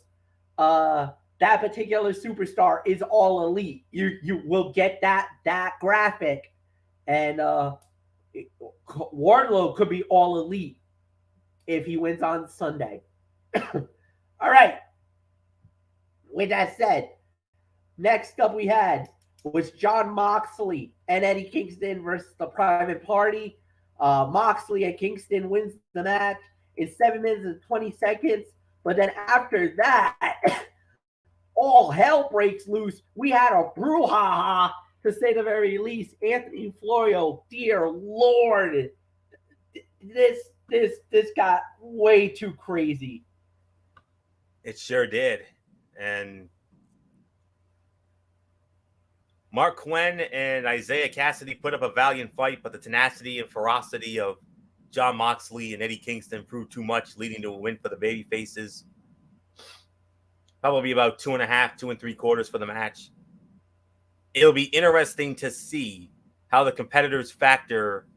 That particular superstar is all elite. You will get that graphic, and Wardlow could be all elite if he wins on Sunday. All right. With that said, next up we had was Jon Moxley and Eddie Kingston versus the Private Party. Moxley and Kingston wins the match in 7 minutes and 20 seconds. But then after that, all hell breaks loose. We had a brouhaha, to say the very least. Anthony Florio, dear Lord, this got way too crazy. It sure did. And Mark Quinn and Isaiah Cassidy put up a valiant fight, but the tenacity and ferocity of Jon Moxley and Eddie Kingston proved too much, leading to a win for the babyfaces. Probably about 2.5, 2 3/4 for the match. It'll be interesting to see how the competitors factor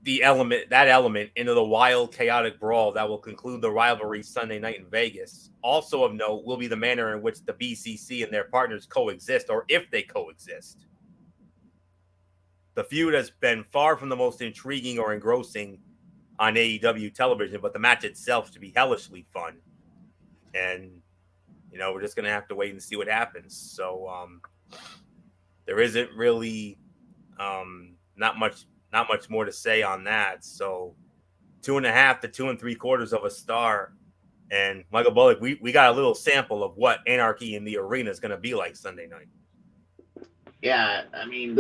that element into the wild, chaotic brawl that will conclude the rivalry Sunday night in Vegas. Also of note will be the manner in which the BCC and their partners coexist, or if they coexist. The feud has been far from the most intriguing or engrossing on AEW television, but the match itself should be hellishly fun. And, we're just going to have to wait and see what happens. So there isn't really not much more to say on that. So 2.5 to 2 3/4 of a star. And Michael Bullock, we got a little sample of what Anarchy in the Arena is going to be like Sunday night. Yeah, I mean,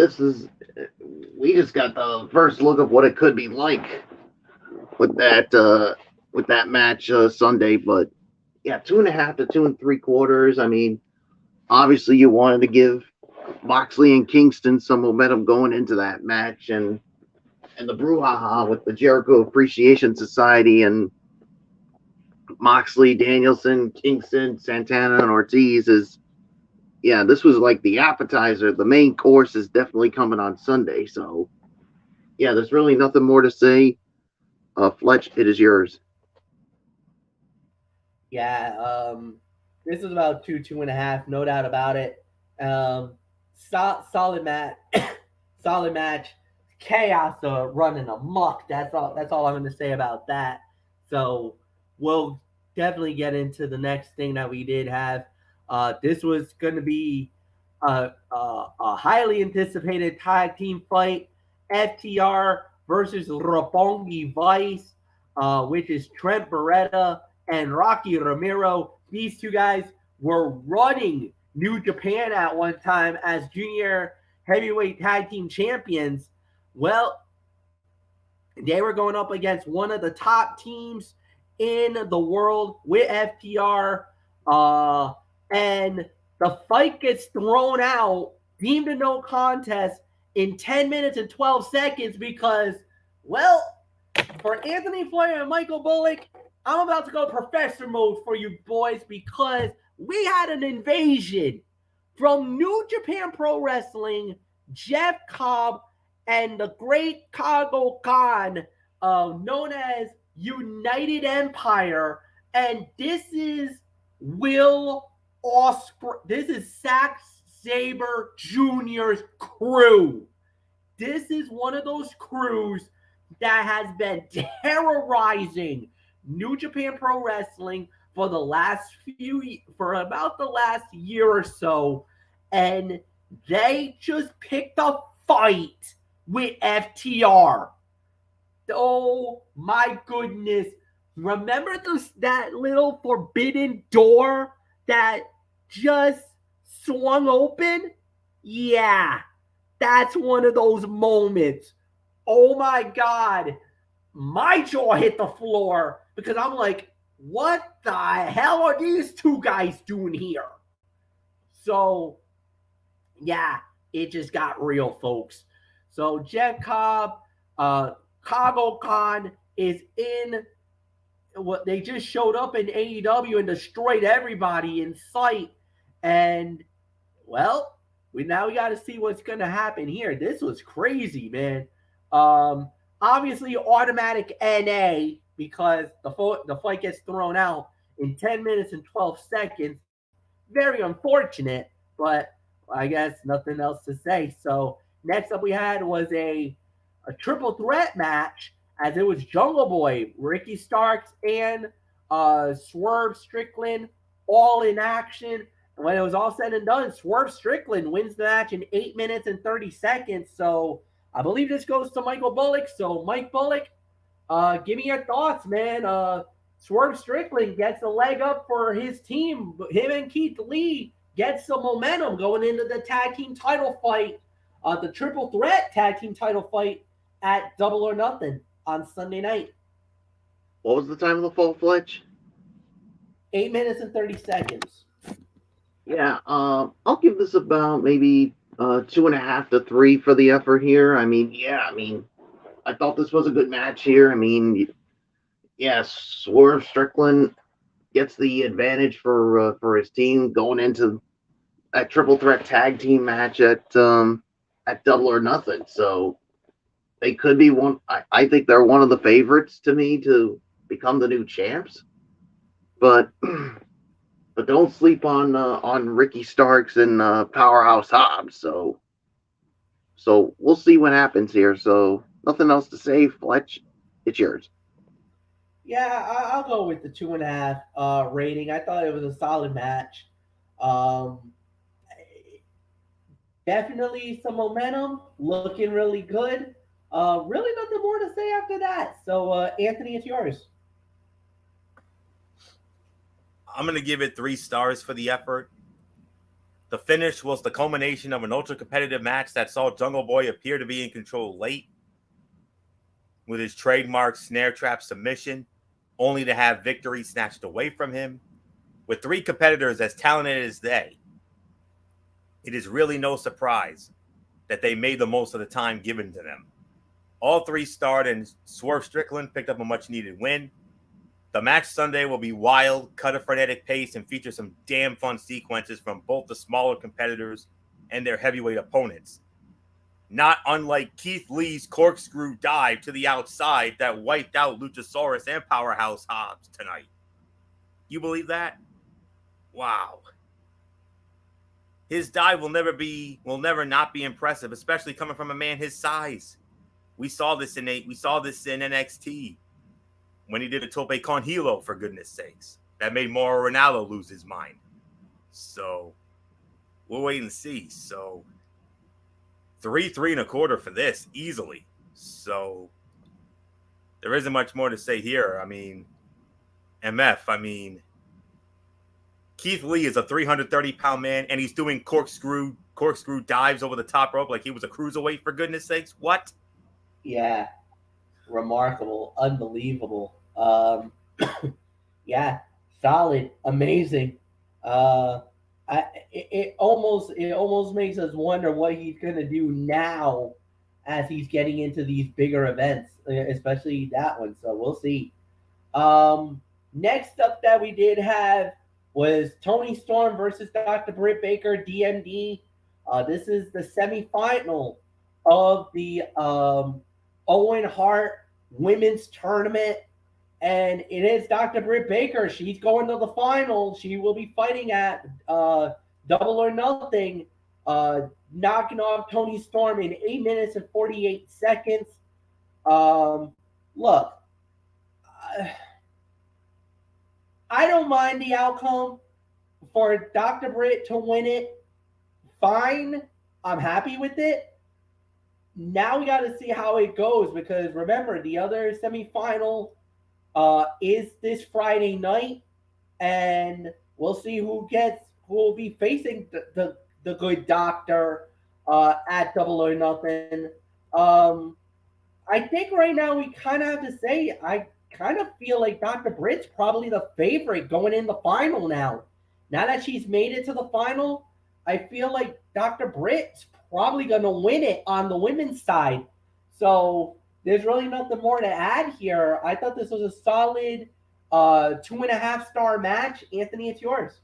we just got the first look of what it could be like with that match Sunday. But yeah, 2.5 to 2 3/4. I mean, obviously you wanted to give Moxley and Kingston some momentum going into that match, and the brouhaha with the Jericho Appreciation Society and Moxley, Danielson, Kingston, Santana, and Ortiz this was like the appetizer. The main course is definitely coming on Sunday. So, yeah, there's really nothing more to say. Fletch, it is yours. Yeah, this is about 2.5, no doubt about it. Solid match, solid match. Chaos running amok. That's all. That's all I'm going to say about that. So we'll definitely get into the next thing that we did have. This was going to be a highly anticipated tag team fight. FTR versus Roppongi Vice, which is Trent Beretta and Rocky Romero. These two guys were running New Japan at one time as junior heavyweight tag team champions. Well, they were going up against one of the top teams in the world with FTR. And the fight gets thrown out, deemed a no contest in 10 minutes and 12 seconds because, well, for Anthony Flair and Michael Bullock, I'm about to go professor mode for you boys because we had an invasion from New Japan Pro Wrestling, Jeff Cobb, and the great Kago Khan, known as United Empire. And this is Will Ospreay. This is Zack Sabre Jr.'s crew. This is one of those crews that has been terrorizing New Japan Pro Wrestling for about the last year or so, and they just picked a fight with FTR. Oh my goodness. Remember that little forbidden door that just swung open? Yeah, that's one of those moments. Oh my God. My jaw hit the floor because I'm like, what the hell are these two guys doing here? So, yeah, it just got real, folks. So, Jeff Cobb, Kago Khan is in what they just showed up in AEW and destroyed everybody in sight. And, well, we got to see what's going to happen here. This was crazy, man. Obviously, automatic NA because the fight gets thrown out in 10 minutes and 12 seconds. Very unfortunate, but I guess nothing else to say. So next up we had was a triple threat match as it was Jungle Boy, Ricky Starks, and Swerve Strickland all in action. And when it was all said and done, Swerve Strickland wins the match in 8 minutes and 30 seconds. So I believe this goes to Michael Bullock. So, Mike Bullock, give me your thoughts, man. Swerve Strickland gets a leg up for his team. Him and Keith Lee get some momentum going into the tag team title fight, the triple threat tag team title fight at Double or Nothing on Sunday night. What was the time of the fall, Fletch? 8 minutes and 30 seconds. Yeah, I'll give this about maybe 2.5 to 3 for the effort here. I thought this was a good match here. Swerve Strickland gets the advantage for his team going into that triple threat tag team match at Double or Nothing. So they could be one. I think they're one of the favorites to me to become the new champs. But don't sleep on Ricky Starks and Powerhouse Hobbs. So we'll see what happens here. So nothing else to say, Fletch. It's yours. Yeah, I'll go with the 2.5 rating. I thought it was a solid match. Definitely some momentum, looking really good. Really nothing more to say after that. So, Anthony, it's yours. I'm going to give it 3 stars for the effort. The finish was the culmination of an ultra-competitive match that saw Jungle Boy appear to be in control late with his trademark snare trap submission, only to have victory snatched away from him. With 3 competitors as talented as they, it is really no surprise that they made the most of the time given to them. All 3 starred, and Swerve Strickland picked up a much-needed win. The match Sunday will be wild, cut a frenetic pace, and feature some damn fun sequences from both the smaller competitors and their heavyweight opponents. not unlike Keith Lee's corkscrew dive to the outside that wiped out Luchasaurus and Powerhouse Hobbs tonight. You believe that? Wow. His dive will never not be impressive, especially coming from a man his size. We saw this in NXT when he did a tope con hilo, for goodness sakes. That made Mauro Ranallo lose his mind. So we'll wait and see. So 3.25 for this easily. So there isn't much more to say here. I mean, Keith Lee is a 330-pound man, and he's doing corkscrew dives over the top rope like he was a cruiserweight, for goodness sakes. What? Yeah, remarkable, unbelievable. Yeah, solid, amazing. It almost makes us wonder what he's gonna do now as he's getting into these bigger events, especially that one. So we'll see. Next up that we did have was Toni Storm versus Dr. Britt Baker, DMD. This is the semifinal of the Owen Hart Women's Tournament. And it is Dr. Britt Baker. She's going to the final. She will be fighting at Double or Nothing, knocking off Toni Storm in 8 minutes and 48 seconds. Look, I don't mind the outcome for Dr. Britt to win it. Fine. I'm happy with it. Now we got to see how it goes because remember, the other semifinal is this Friday night, and we'll see who will be facing the good doctor at Double or Nothing. I think right now we kind of have to say I kind of feel like Dr. Britt's probably the favorite going in the final now. Now that she's made it to the final, I feel like Dr. Britt's probably going to win it on the women's side. So there's really nothing more to add here. I thought this was a solid 2.5-star match. Anthony, it's yours.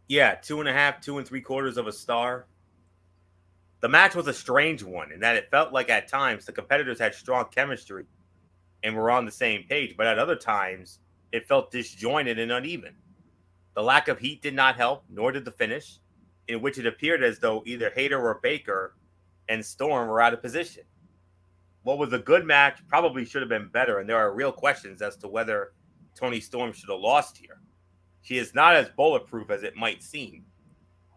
Yeah, 2.5, 2.75 of a star. The match was a strange one in that it felt like at times the competitors had strong chemistry and were on the same page, but at other times it felt disjointed and uneven. The lack of heat did not help, nor did the finish, in which it appeared as though either Hayter or Baker and Storm were out of position. What was a good match probably should have been better, and there are real questions as to whether Toni Storm should have lost here. She is not as bulletproof as it might seem,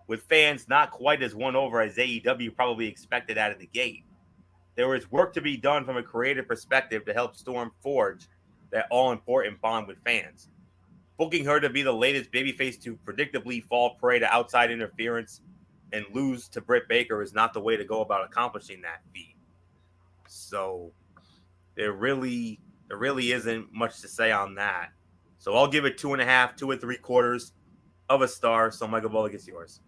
with fans not quite as won over as AEW probably expected out of the gate. There is work to be done from a creative perspective to help Storm forge that all-important bond with fans. Booking her to be the latest babyface to predictably fall prey to outside interference and lose to Britt Baker is not the way to go about accomplishing that feat. So there really isn't much to say on that. So I'll give it 2.5, 2.75 of a star. So Michael Bullock, it's yours.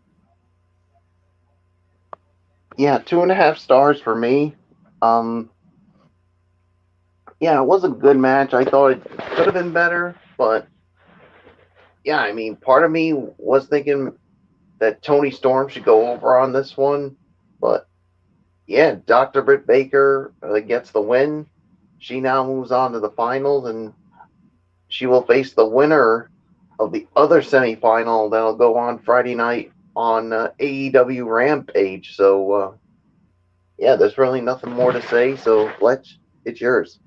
Yeah, 2.5 stars for me. Yeah, it was a good match. I thought it could have been better, but yeah, I mean, part of me was thinking that Toni Storm should go over on this one, but yeah, Dr. Britt Baker gets the win. She now moves on to the finals, and she will face the winner of the other semifinal that'll go on Friday night on AEW Rampage. So, yeah, there's really nothing more to say. So, Fletch, it's yours.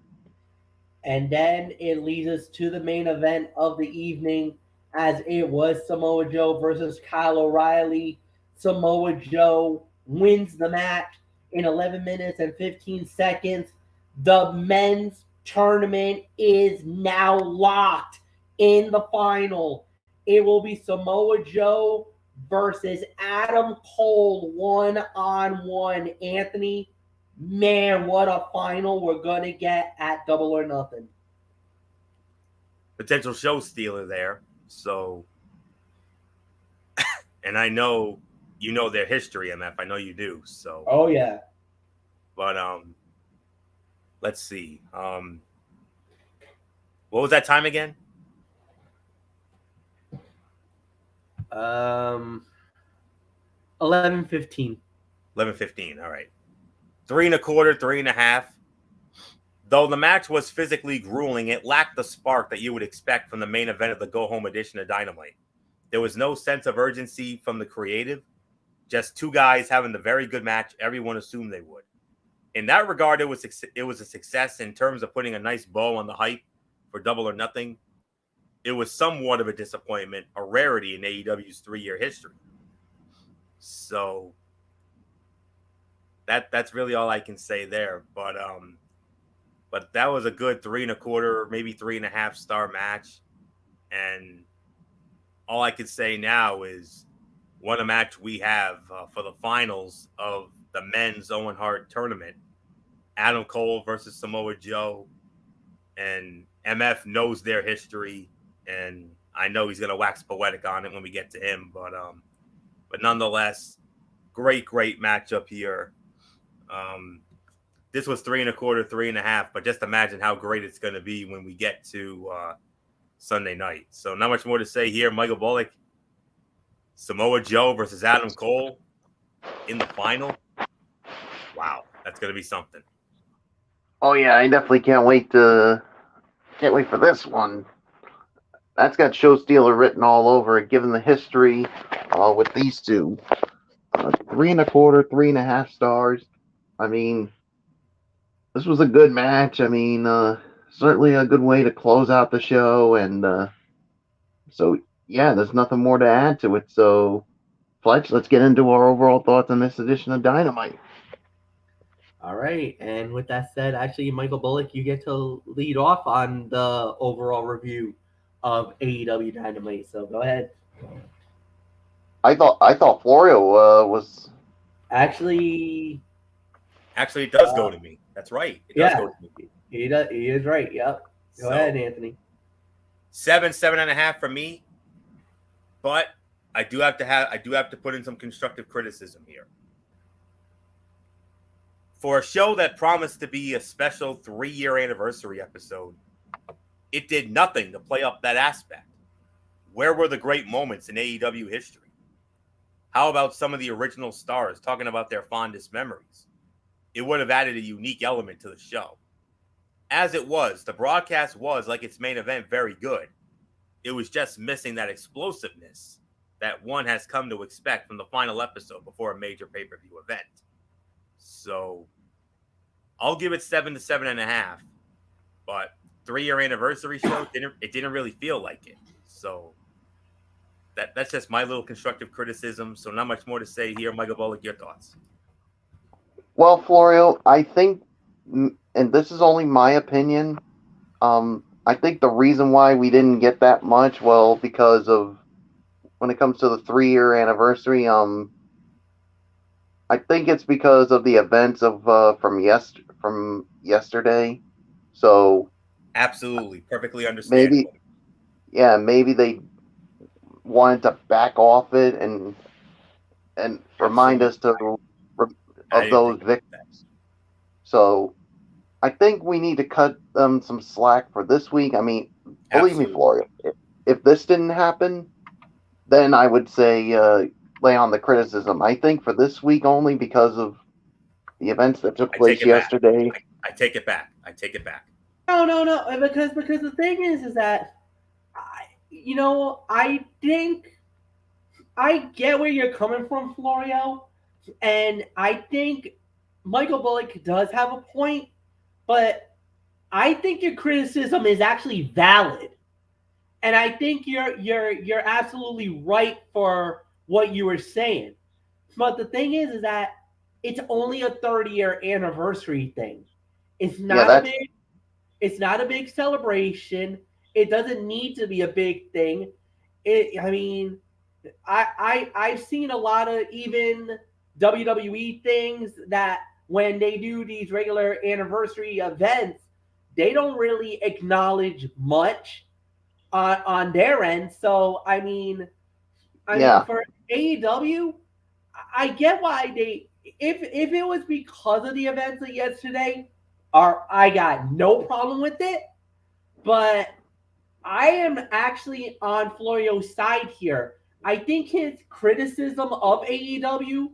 And then it leads us to the main event of the evening, as it was Samoa Joe versus Kyle O'Reilly. Samoa Joe wins the match in 11 minutes and 15 seconds. The men's tournament is now locked in the final. It will be Samoa Joe versus Adam Cole 1-on-1. Anthony, man, what a final we're going to get at Double or Nothing. Potential show stealer there. So, and I know you know their history, MF. I know you do. So, oh yeah. But let's see. What was that time again? 11 11-15. 11-15. All right. 3 1/4, 3.5. Though the match was physically grueling, it lacked the spark that you would expect from the main event of the go-home edition of Dynamite. There was no sense of urgency from the creative, just two guys having the very good match everyone assumed they would. In that regard, it was a success in terms of putting a nice bow on the hype for Double or Nothing. It was somewhat of a disappointment, a rarity in AEW's 3-year history. So that's really all I can say there. But that was a good 3 1/4, maybe 3.5 star match. And all I can say now is what a match we have for the finals of the men's Owen Hart tournament. Adam Cole versus Samoa Joe. And MF knows their history. And I know he's going to wax poetic on it when we get to him. But nonetheless, great matchup here. This was 3 1/4, 3.5, but just imagine how great it's going to be when we get to Sunday night. So not much more to say here. Michael Bullock, Samoa Joe versus Adam Cole in the final. Wow, that's going to be something. Oh yeah, I definitely can't wait for this one. That's got show stealer written all over it, given the history with these two. 3 1/4, 3.5 stars. I mean, this was a good match. I mean, certainly a good way to close out the show. And so, yeah, there's nothing more to add to it. So, Fletch, let's get into our overall thoughts on this edition of Dynamite. All right. And with that said, actually, Michael Bullock, you get to lead off on the overall review of AEW Dynamite. So go ahead. I thought Florio was actually it does go to me. That's right. It does go to me. He is right. Yep. Go ahead, Anthony. 7.5 for me. But I do have to put in some constructive criticism here. For a show that promised to be a special 3-year anniversary episode, it did nothing to play up that aspect. Where were the great moments in AEW history? How about some of the original stars talking about their fondest memories? It would have added a unique element to the show. As it was, the broadcast was, like its main event, very good. It was just missing that explosiveness that one has come to expect from the final episode before a major pay-per-view event. So I'll give it 7 to 7.5, but 3-year anniversary show didn't really feel like it. So that's just my little constructive criticism. So not much more to say here. Michael Bullock, your thoughts? Well, Florio, I think, and this is only my opinion, I think the reason why we didn't get that much, well, because of when it comes to the 3-year anniversary, I think it's because of the events of from yesterday. So absolutely, perfectly understandable. Maybe they wanted to back off it and remind us of those victims. So I think we need to cut them some slack for this week. I mean, believe me, Florio, if this didn't happen, then I would say lay on the criticism. I think for this week only, because of the events that took place yesterday. I take it back. No. Because the thing is that I think I get where you're coming from, Florio, and I think Michael Bullock does have a point, but I think your criticism is actually valid, and I think you're absolutely right for what you were saying. But the thing is that it's only a 30-year anniversary thing. It's not a big celebration. It doesn't need to be a big thing. I've seen a lot of even WWE things that when they do these regular anniversary events, they don't really acknowledge much on their end. So I mean for AEW, I get why they if it was because of the events of yesterday, I got no problem with it. But I am actually on Florio's side here. I think his criticism of AEW,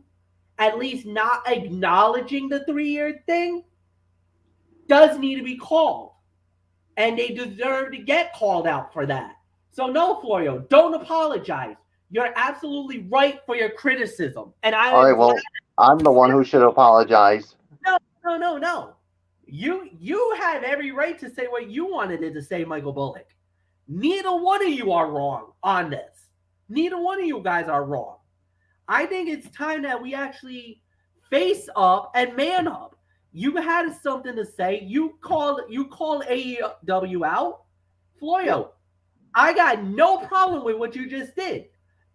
at least not acknowledging the 3-year thing, does need to be called. And they deserve to get called out for that. So no, Florio, don't apologize. You're absolutely right for your criticism. And All right, well, I'm the one who should apologize. No. You have every right to say what you wanted it to say, Michael Bullock. Neither one of you are wrong on this. Neither one of you guys are wrong. I think it's time that we actually face up and man up. You had something to say. You called AEW out. Florio, I got no problem with what you just did.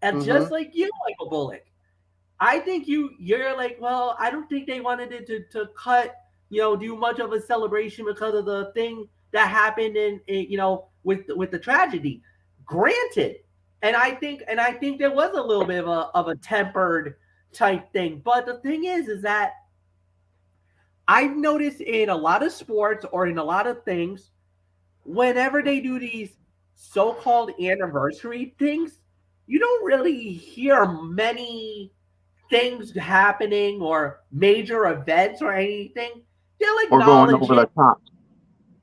And just like you, Michael Bullock, I think you're like, well, I don't think they wanted it to cut, do much of a celebration because of the thing that happened in with the tragedy. Granted, and I think there was a little bit of a tempered type thing. But the thing is that I've noticed in a lot of sports or in a lot of things, whenever they do these so-called anniversary things, you don't really hear many things happening or major events or anything. They'll acknowledge going over the top.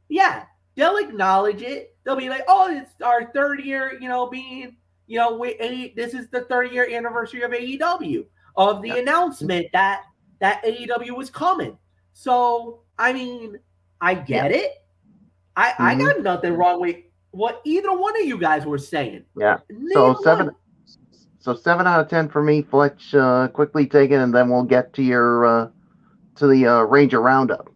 Yeah, they'll acknowledge it. They'll be like, "Oh, it's our third year, being, this is the 30-year anniversary of AEW, of the announcement that AEW was coming." So, I mean, I get it. I got nothing wrong with what either one of you guys were saying. Yeah. So 7 out of 10 for me, Fletch. Quickly taken, and then we'll get to your to the Ranger Roundup.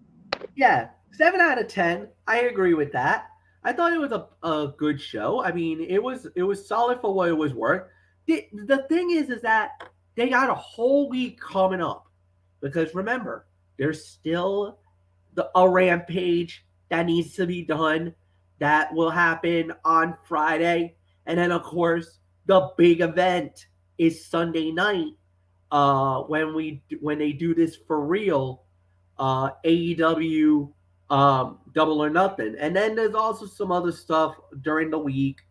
Yeah, 7 out of 10. I agree with that. I thought it was a good show. I mean, it was solid for what it was worth. The thing is that they got a whole week coming up, because remember, there's still a Rampage that needs to be done. That will happen on Friday, and then of course the big event is Sunday night. When they do this for real, AEW Double or Nothing, and then there's also some other stuff during the week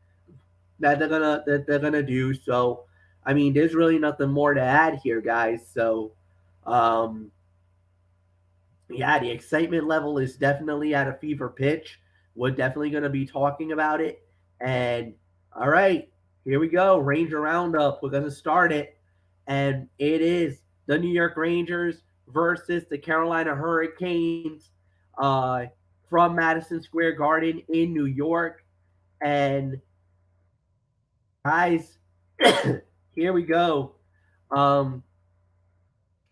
that they're gonna do. So, I mean, there's really nothing more to add here, guys. So, yeah, the excitement level is definitely at a fever pitch. We're definitely going to be talking about it. And all right, here we go. Ranger Roundup. We're going to start it. And it is the New York Rangers versus the Carolina Hurricanes from Madison Square Garden in New York. And guys, here we go.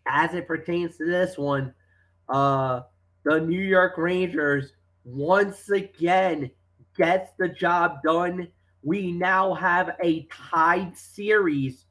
As it pertains to this one, the New York Rangers once again gets the job done. We now have a tied series.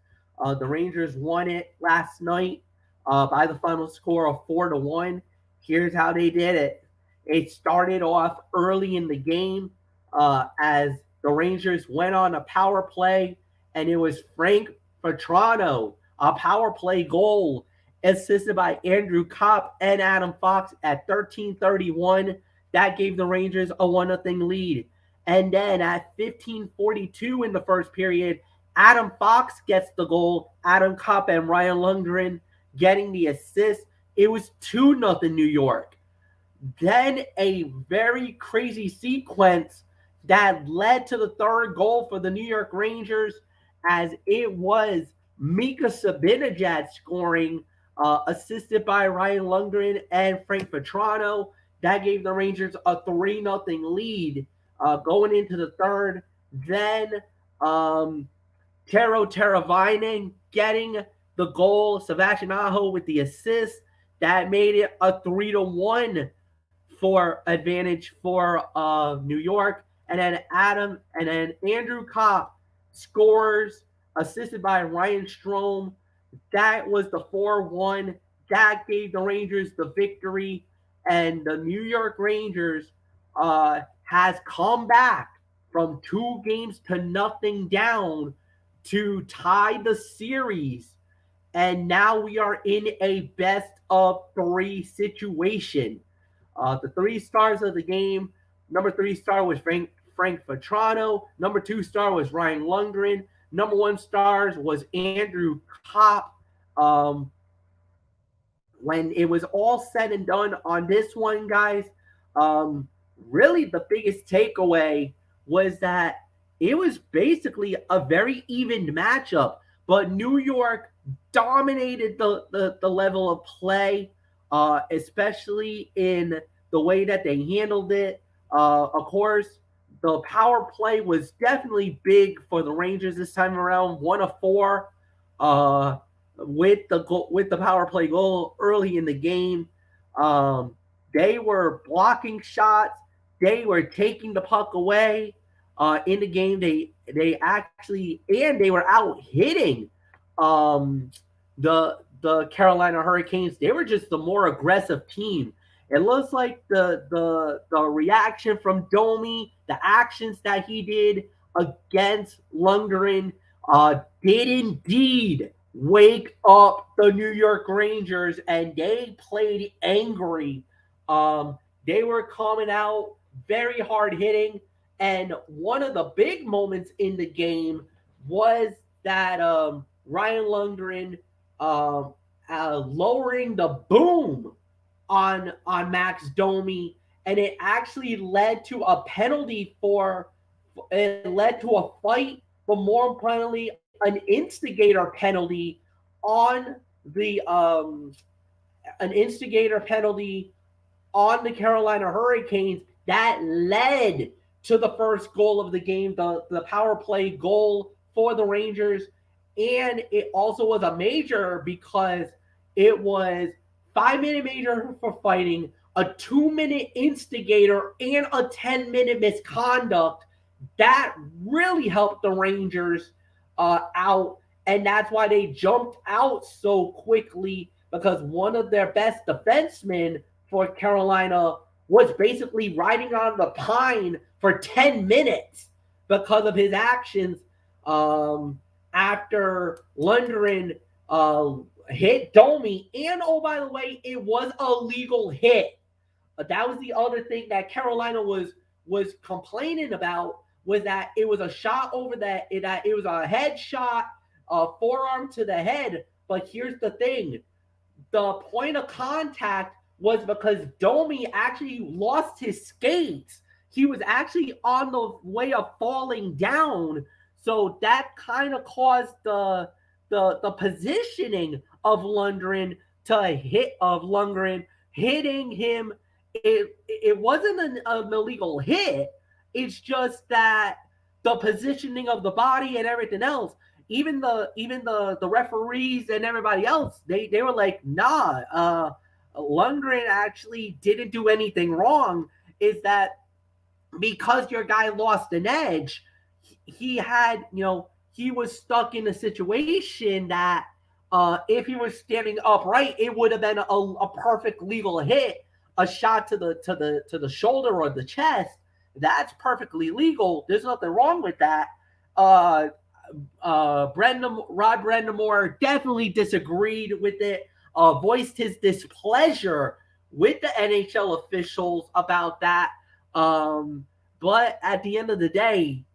The Rangers won it last night by the final score of 4-1. Here's how they did it. It started off early in the game as the Rangers went on a power play, and it was Frank Vetrano, a power play goal assisted by Andrew Kopp and Adam Fox at 13:31. That gave the Rangers a 1-0 lead. And then at 15:42 in the first period, Adam Fox gets the goal. Adam Kopp and Ryan Lundgren getting the assist. It was 2-0 New York. Then a very crazy sequence that led to the third goal for the New York Rangers, as it was Mika Zibanejad scoring, assisted by Ryan Lundgren and Frank Vetrano. That gave the Rangers a 3-0 lead going into the third. Then Tero Teravainen getting the goal. Sebastian Aho with the assist. That made it a 3-1 for advantage for New York. And then Andrew Kopp scores, assisted by Ryan Strome. That was the 4-1. That gave the Rangers the victory. And the New York Rangers has come back from 2-0 down to tie the series. And now we are in a best-of-3 situation. The 3 stars of the game, number 3 star was Frank Vetrano. Number 2 star was Ryan Lundgren. number one stars was Andrew Kopp. When it was all said and done on this one, guys, really the biggest takeaway was that it was basically a very even matchup, but New York dominated the level of play, especially in the way that they handled it. Of course, the power play was definitely big for the Rangers this time around. 1 of 4. With the power play goal early in the game. They were blocking shots. They were taking the puck away in the game. They actually, and they were out hitting the Carolina Hurricanes. They were just the more aggressive team. It looks like the reaction from Domi, the actions that he did against Lundgren, did indeed wake up the New York Rangers, and they played angry. They were coming out very hard hitting, and one of the big moments in the game was that Ryan Lundgren lowering the boom on Max Domi, and it actually led to a penalty it led to a fight, but more importantly, an instigator penalty on the Carolina Hurricanes that led to the first goal of the game, the power play goal for the Rangers. And it also was a major because it was 5-minute major for fighting, a 2-minute instigator, and a 10-minute misconduct. That really helped the Rangers out, and that's why they jumped out so quickly, because one of their best defensemen for Carolina was basically riding on the pine for 10 minutes because of his actions after Lundgren hit Domi. And oh, by the way, it was a legal hit. That was the other thing that Carolina was complaining about, was that it was a shot over that it was a head shot, forearm to the head. But here's the thing: the point of contact was because Domi actually lost his skates. He was actually on the way of falling down, so that kind of caused the positioning of Lundgren hitting him. It wasn't an illegal hit. It's just that the positioning of the body and everything else, even the referees and everybody else, they were like, nah, Lundgren actually didn't do anything wrong. Is that because your guy lost an edge, he was stuck in a situation that if he was standing upright, it would have been a perfect legal hit, a shot to the shoulder or the chest. That's perfectly legal. There's nothing wrong with that. Rod Brendamore definitely disagreed with it, voiced his displeasure with the NHL officials about that. But at the end of the day,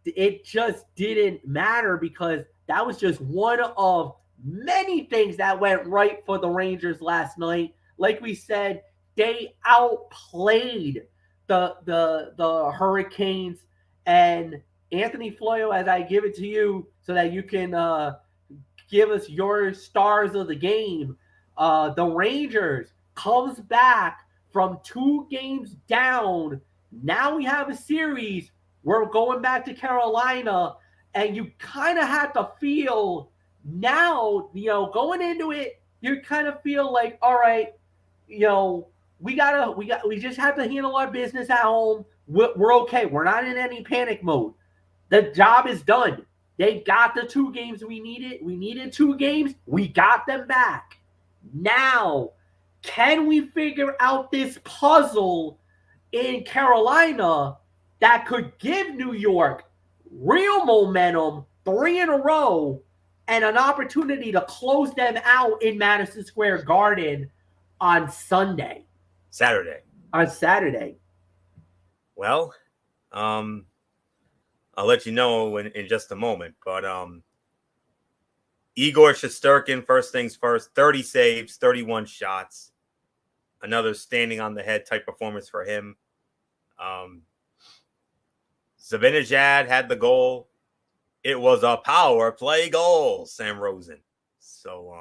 it just didn't matter, because that was just one of many things that went right for the Rangers last night. Like we said, they outplayed the Hurricanes. And Anthony Floyo, as I give it to you so that you can give us your stars of the game, the Rangers comes back from 2 games down. Now we have a series. We're going back to Carolina, and you kind of have to feel now, going into it, you kind of feel like, all right, we just have to handle our business at home. We're okay. We're not in any panic mode. The job is done. They got the 2 games we needed. We needed 2 games. We got them back. Now, can we figure out this puzzle in Carolina that could give New York real momentum, 3 in a row, and an opportunity to close them out in Madison Square Garden on Saturday? Well, I'll let you know in just a moment. But Igor Shesterkin, first things first, 30 saves, 31 shots. Another standing on the head type performance for him. Zibanejad had the goal. It was a power play goal, Sam Rosen. So,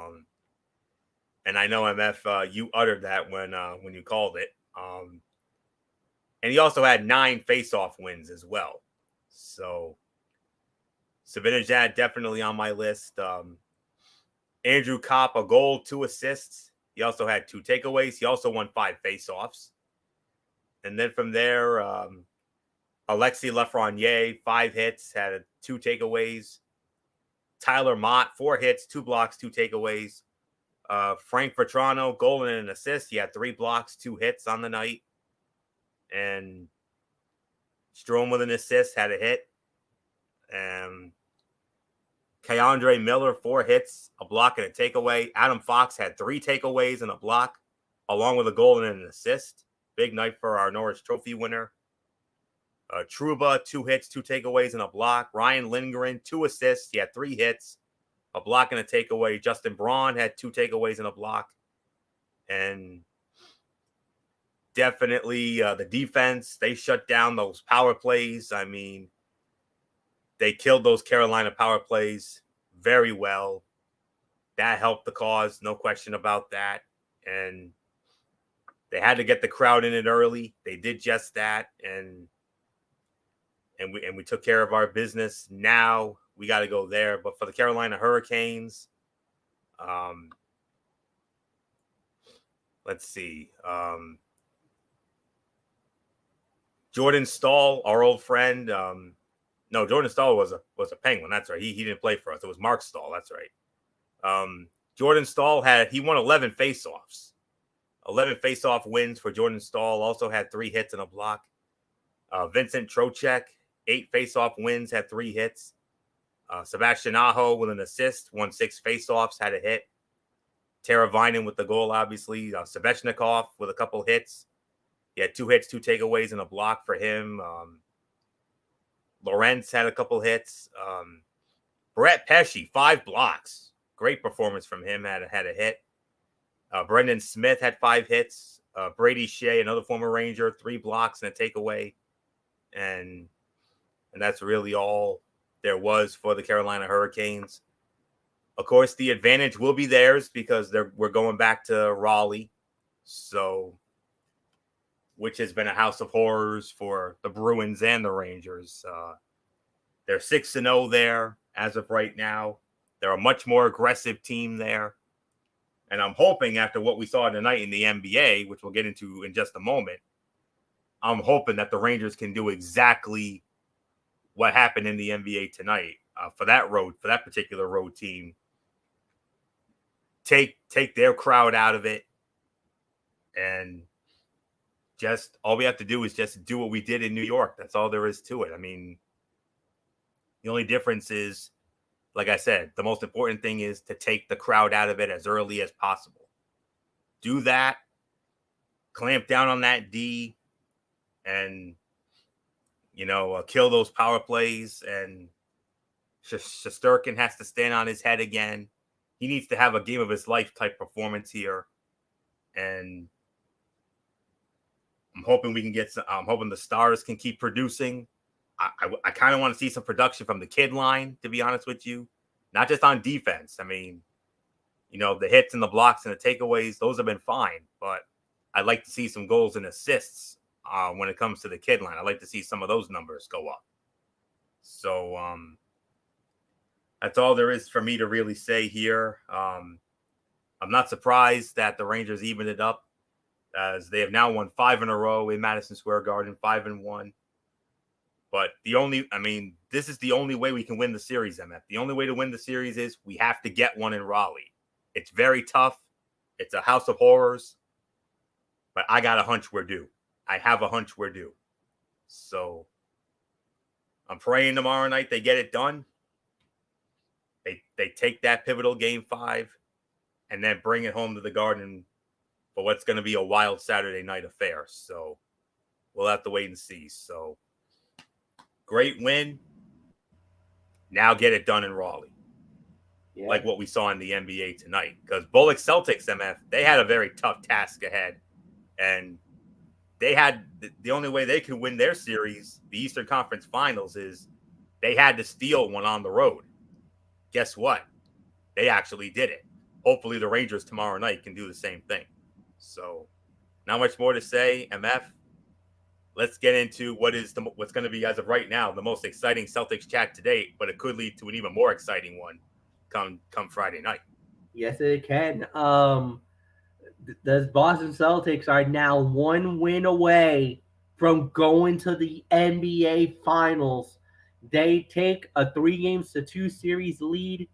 and I know MF, you uttered that when you called it. And he also had 9 face-off wins as well. So, Zibanejad definitely on my list. Andrew Kopp, a goal, 2 assists. He also had 2 takeaways. He also won 5 face-offs. And then from there, Alexis Lafreniere, 5 hits, had 2 takeaways. Tyler Mott, 4 hits, 2 blocks, 2 takeaways. Frank Vetrano, goal and an assist. He had 3 blocks, 2 hits on the night. And Strome with an assist, had a hit. And Keandre Miller, 4 hits, a block and a takeaway. Adam Fox had 3 takeaways and a block, along with a goal and an assist. Big night for our Norris Trophy winner. Trouba, 2 hits, 2 takeaways and a block. Ryan Lindgren, 2 assists. He had 3 hits, a block and a takeaway. Justin Braun had 2 takeaways and a block. And definitely the defense, they shut down those power plays. I mean, they killed those Carolina power plays very well. That helped the cause, no question about that. And they had to get the crowd in it early. They did just that. And we took care of our business. Now we got to go there. But for the Carolina Hurricanes, let's see. Jordan Stahl, our old friend. No, Jordan Stahl was a Penguin. That's right. He didn't play for us. It was Mark Stahl. That's right. Jordan Stahl he won 11 faceoffs. 11 faceoff wins for Jordan Stahl. Also had 3 hits and a block. Vincent Trocheck, 8 faceoff wins, had 3 hits. Sebastian Aho with an assist, won 6 faceoffs, had a hit. Tara Vinen with the goal, obviously. Svechnikov with a couple hits. He had 2 hits, 2 takeaways, and a block for him. Lorenz had a couple hits. Brett Pesce, 5 blocks. Great performance from him, had a hit. Brendan Smith had 5 hits. Brady Shea, another former Ranger, 3 blocks and a takeaway. And that's really all there was for the Carolina Hurricanes. Of course, the advantage will be theirs because we're going back to Raleigh. So, which has been a house of horrors for the Bruins and the Rangers. They're 6-0 there as of right now. They're a much more aggressive team there. And I'm hoping after what we saw tonight in the NBA, which we'll get into in just a moment, I'm hoping that the Rangers can do exactly what happened in the NBA tonight for that particular road team. Take their crowd out of it, and just all we have to do is just do what we did in New York. That's all there is to it. I mean, the only difference is, like I said, the most important thing is to take the crowd out of it as early as possible. Do that, clamp down on that D, and kill those power plays. And Shesterkin has to stand on his head again. He needs to have a game of his life type performance here, and I'm hoping we can get some. I'm hoping the Stars can keep producing. I kind of want to see some production from the kid line, to be honest with you, not just on defense. I mean, the hits and the blocks and the takeaways, those have been fine, but I'd like to see some goals and assists when it comes to the kid line. I'd like to see some of those numbers go up. So that's all there is for me to really say here. I'm not surprised that the Rangers evened it up, as they have now won 5 in a row in Madison Square Garden, 5-1. But this is the only way we can win the series, MF. The only way to win the series is we have to get one in Raleigh. It's very tough. It's a house of horrors. But I got a hunch we're due. I have a hunch we're due. So I'm praying tomorrow night they get it done. They take that pivotal Game 5 and then bring it home to the Garden for what's going to be a wild Saturday night affair. So we'll have to wait and see. So great win. Now get it done in Raleigh. Yeah. Like what we saw in the NBA tonight. Because Bullock Celtics, MF, they had a very tough task ahead. And they had the only way they could win their series, the Eastern Conference Finals, is they had to steal one on the road. Guess what? They actually did it. Hopefully the Rangers tomorrow night can do the same thing. So not much more to say, MF. Let's get into what's going to be, as of right now, the most exciting Celtics chat to date, but it could lead to an even more exciting one come Friday night. Yes, it can. The Boston Celtics are now 1 win away from going to the NBA Finals. They take a 3-2 series lead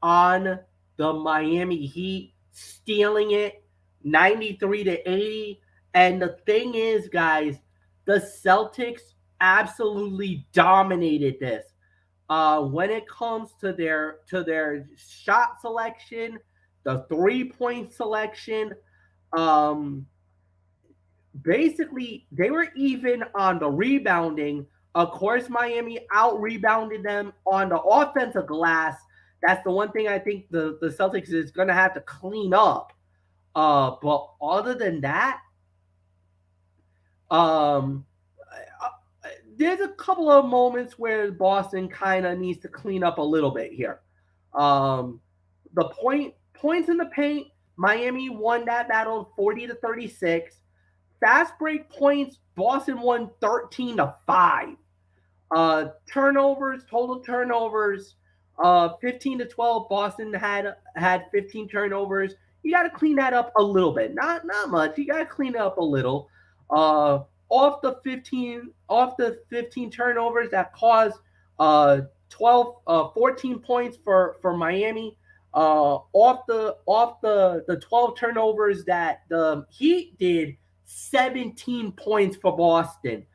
on the Miami Heat, stealing it 93-80. And the thing is, guys, the Celtics absolutely dominated this. When it comes to their shot selection, the 3-point selection, basically they were even on the rebounding. Of course, Miami out rebounded them on the offensive glass. That's the one thing I think the Celtics is going to have to clean up. But other than that, there's a couple of moments where Boston kind of needs to clean up a little bit here. The points in the paint, Miami won that battle 40-36. Fast break points, Boston won 13-5. Total turnovers, 15-12. Boston had 15 turnovers. You got to clean that up a little bit. Not much. You got to clean it up a little. Off the 15 turnovers that caused 14 points for Miami. Off the 12 turnovers that the Heat did, 17 points for Boston.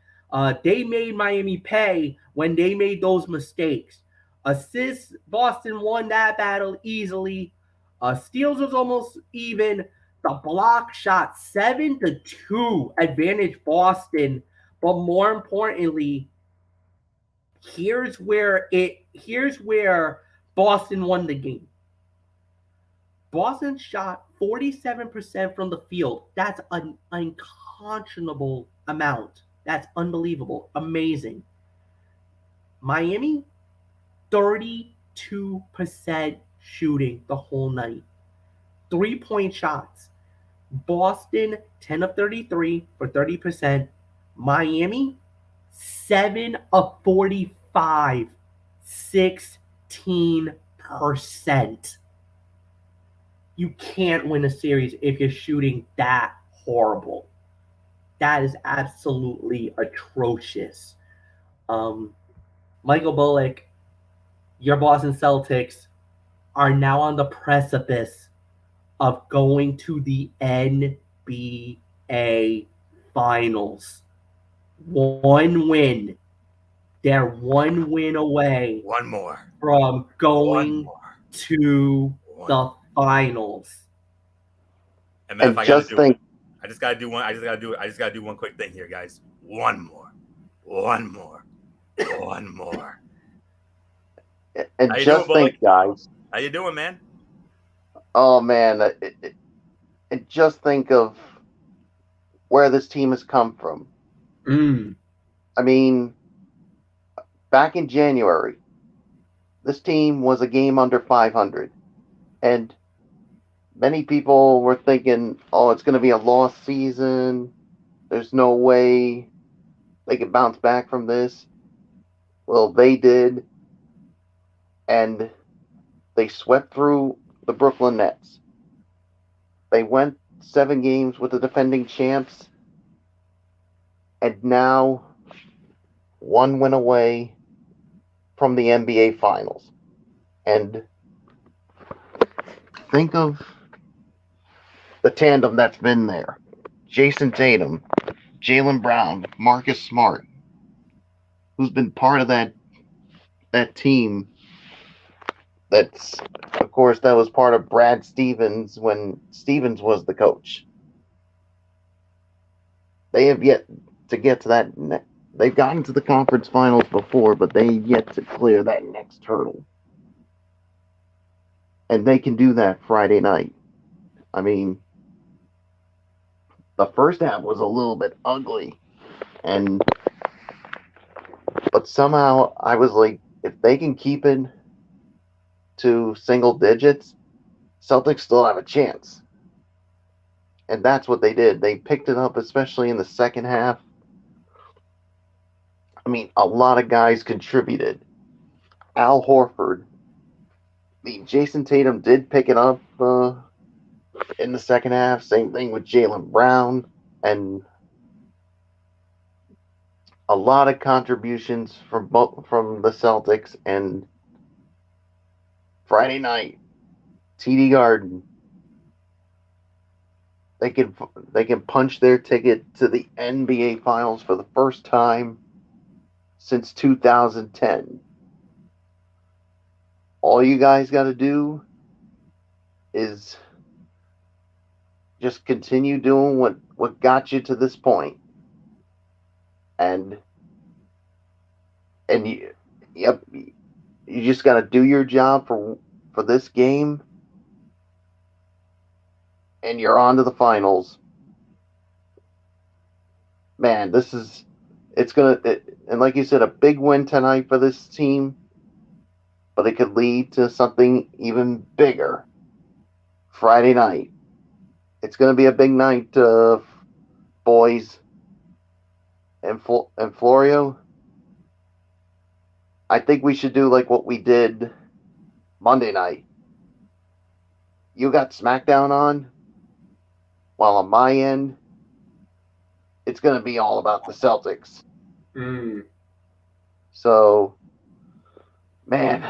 They made Miami pay when they made those mistakes. Assists, Boston won that battle easily. Steals was almost even. The block shot 7-2 advantage Boston. But more importantly, here's where Boston won the game. Boston shot 47% from the field. That's an unconscionable amount. That's unbelievable. Amazing. Miami, 32% shooting the whole night. 3-point shots. Boston, 10 of 33 for 30%. Miami, 7 of 45, 16%. You can't win a series if you're shooting that horrible. That is absolutely atrocious. Michael Bullock, your Boston Celtics are now on the precipice of going to the NBA Finals. 1 win. They're 1 win away. One more. From going to the finals. And if I just gotta do one quick thing here, guys. One more. And just think, guys. How you doing, man? Oh man, and just think of where this team has come from. I mean, back in January, this team was a game under 500, and many people were thinking, "Oh, it's going to be a lost season. There's no way they could bounce back from this." Well, they did, and they swept through the Brooklyn Nets. They went 7 games with the defending champs, and now 1 win away from the NBA Finals. And think of the tandem that's been there. Jason Tatum, Jaylen Brown, Marcus Smart, who's been part of that team. That's, of course, that was part of Brad Stevens when Stevens was the coach. They have yet to get to they've gotten to the conference finals before, but they yet to clear that next hurdle. And they can do that Friday night. I mean, the first half was a little bit ugly, but somehow I was like, if they can keep it to single digits, Celtics still have a chance. And that's what they did. They picked it up, especially in the second half. I mean, a lot of guys contributed. Al Horford. Jason Tatum did pick it up in the second half. Same thing with Jaylen Brown. And a lot of contributions from the Celtics. And Friday night, TD Garden, they can punch their ticket to the NBA Finals for the first time since 2010. All you guys got to do is just continue doing what got you to this point. And you just got to do your job for this game, and you're on to the finals. Man, and like you said, a big win tonight for this team, but it could lead to something even bigger Friday night. It's going to be a big night, boys. And Florio, I think we should do like what we did Monday night. You got SmackDown on, while on my end, it's going to be all about the Celtics. So, man,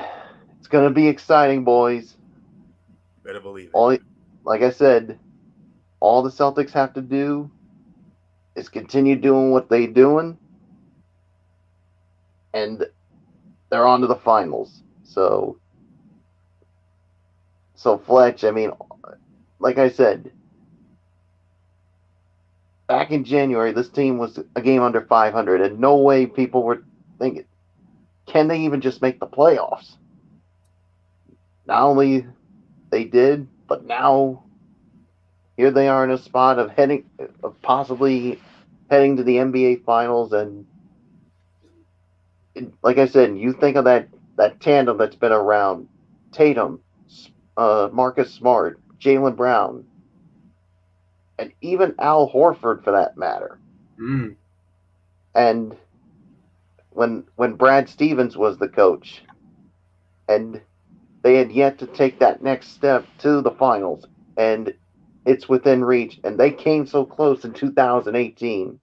it's going to be exciting, boys. Better believe it. Like I said, all the Celtics have to do is continue doing what they're doing, and they're on to the finals. So Fletch, I mean, like I said, back in January, this team was a game under 500, and no way people were thinking, can they even just make the playoffs? Not only they did, but now here they are in a spot of possibly heading to the NBA Finals. And like I said, you think of that tandem that's been around: Tatum, Marcus Smart, Jaylen Brown, and even Al Horford, for that matter. And when Brad Stevens was the coach, and they had yet to take that next step to the finals, and it's within reach, and they came so close in 2018.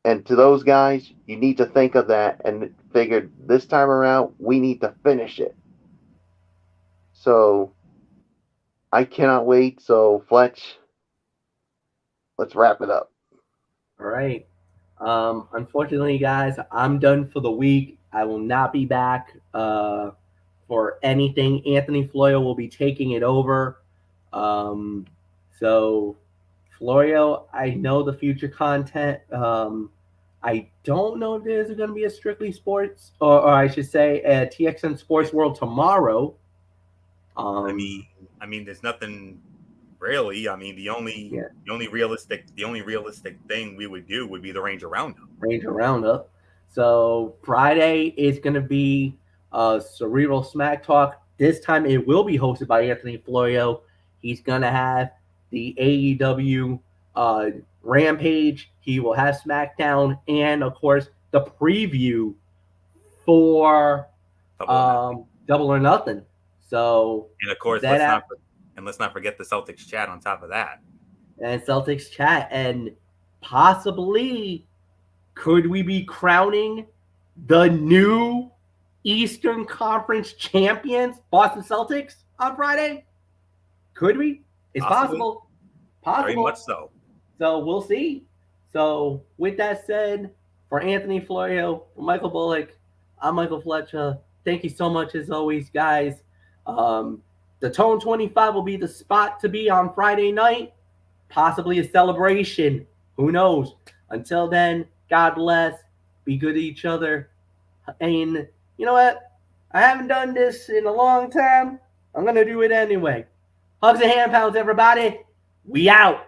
And to those guys, you need to think of that and figure this time around, we need to finish it. So I cannot wait. So Fletch, let's wrap it up. All right. Unfortunately, guys, I'm done for the week. I will not be back for anything. Anthony Florio will be taking it over. So, Florio, I know the future content. I don't know if there's going to be a Strictly Sports, or I should say a TXN Sports World tomorrow. I mean, there's nothing really. I mean, the only realistic thing we would do would be the Ranger Roundup. So Friday is going to be Cerebral Smack Talk. This time it will be hosted by Anthony Florio. He's going to have the AEW Rampage. He will have SmackDown, and of course the preview for Double or Nothing. So, and of course, let's not forget the Celtics chat on top of that. And Celtics chat, and possibly could we be crowning the new Eastern Conference champions, Boston Celtics, on Friday? Could we? It's possible. Very much so. So we'll see. So with that said, for Anthony Florio, for Michael Bullock, I'm Michael Fletcher. Thank you so much as always, guys. The Tone 25 will be the spot to be on Friday night. Possibly a celebration. Who knows? Until then, God bless. Be good to each other. And you know what? I haven't done this in a long time. I'm going to do it anyway. Hugs and hand pounds, everybody. We out.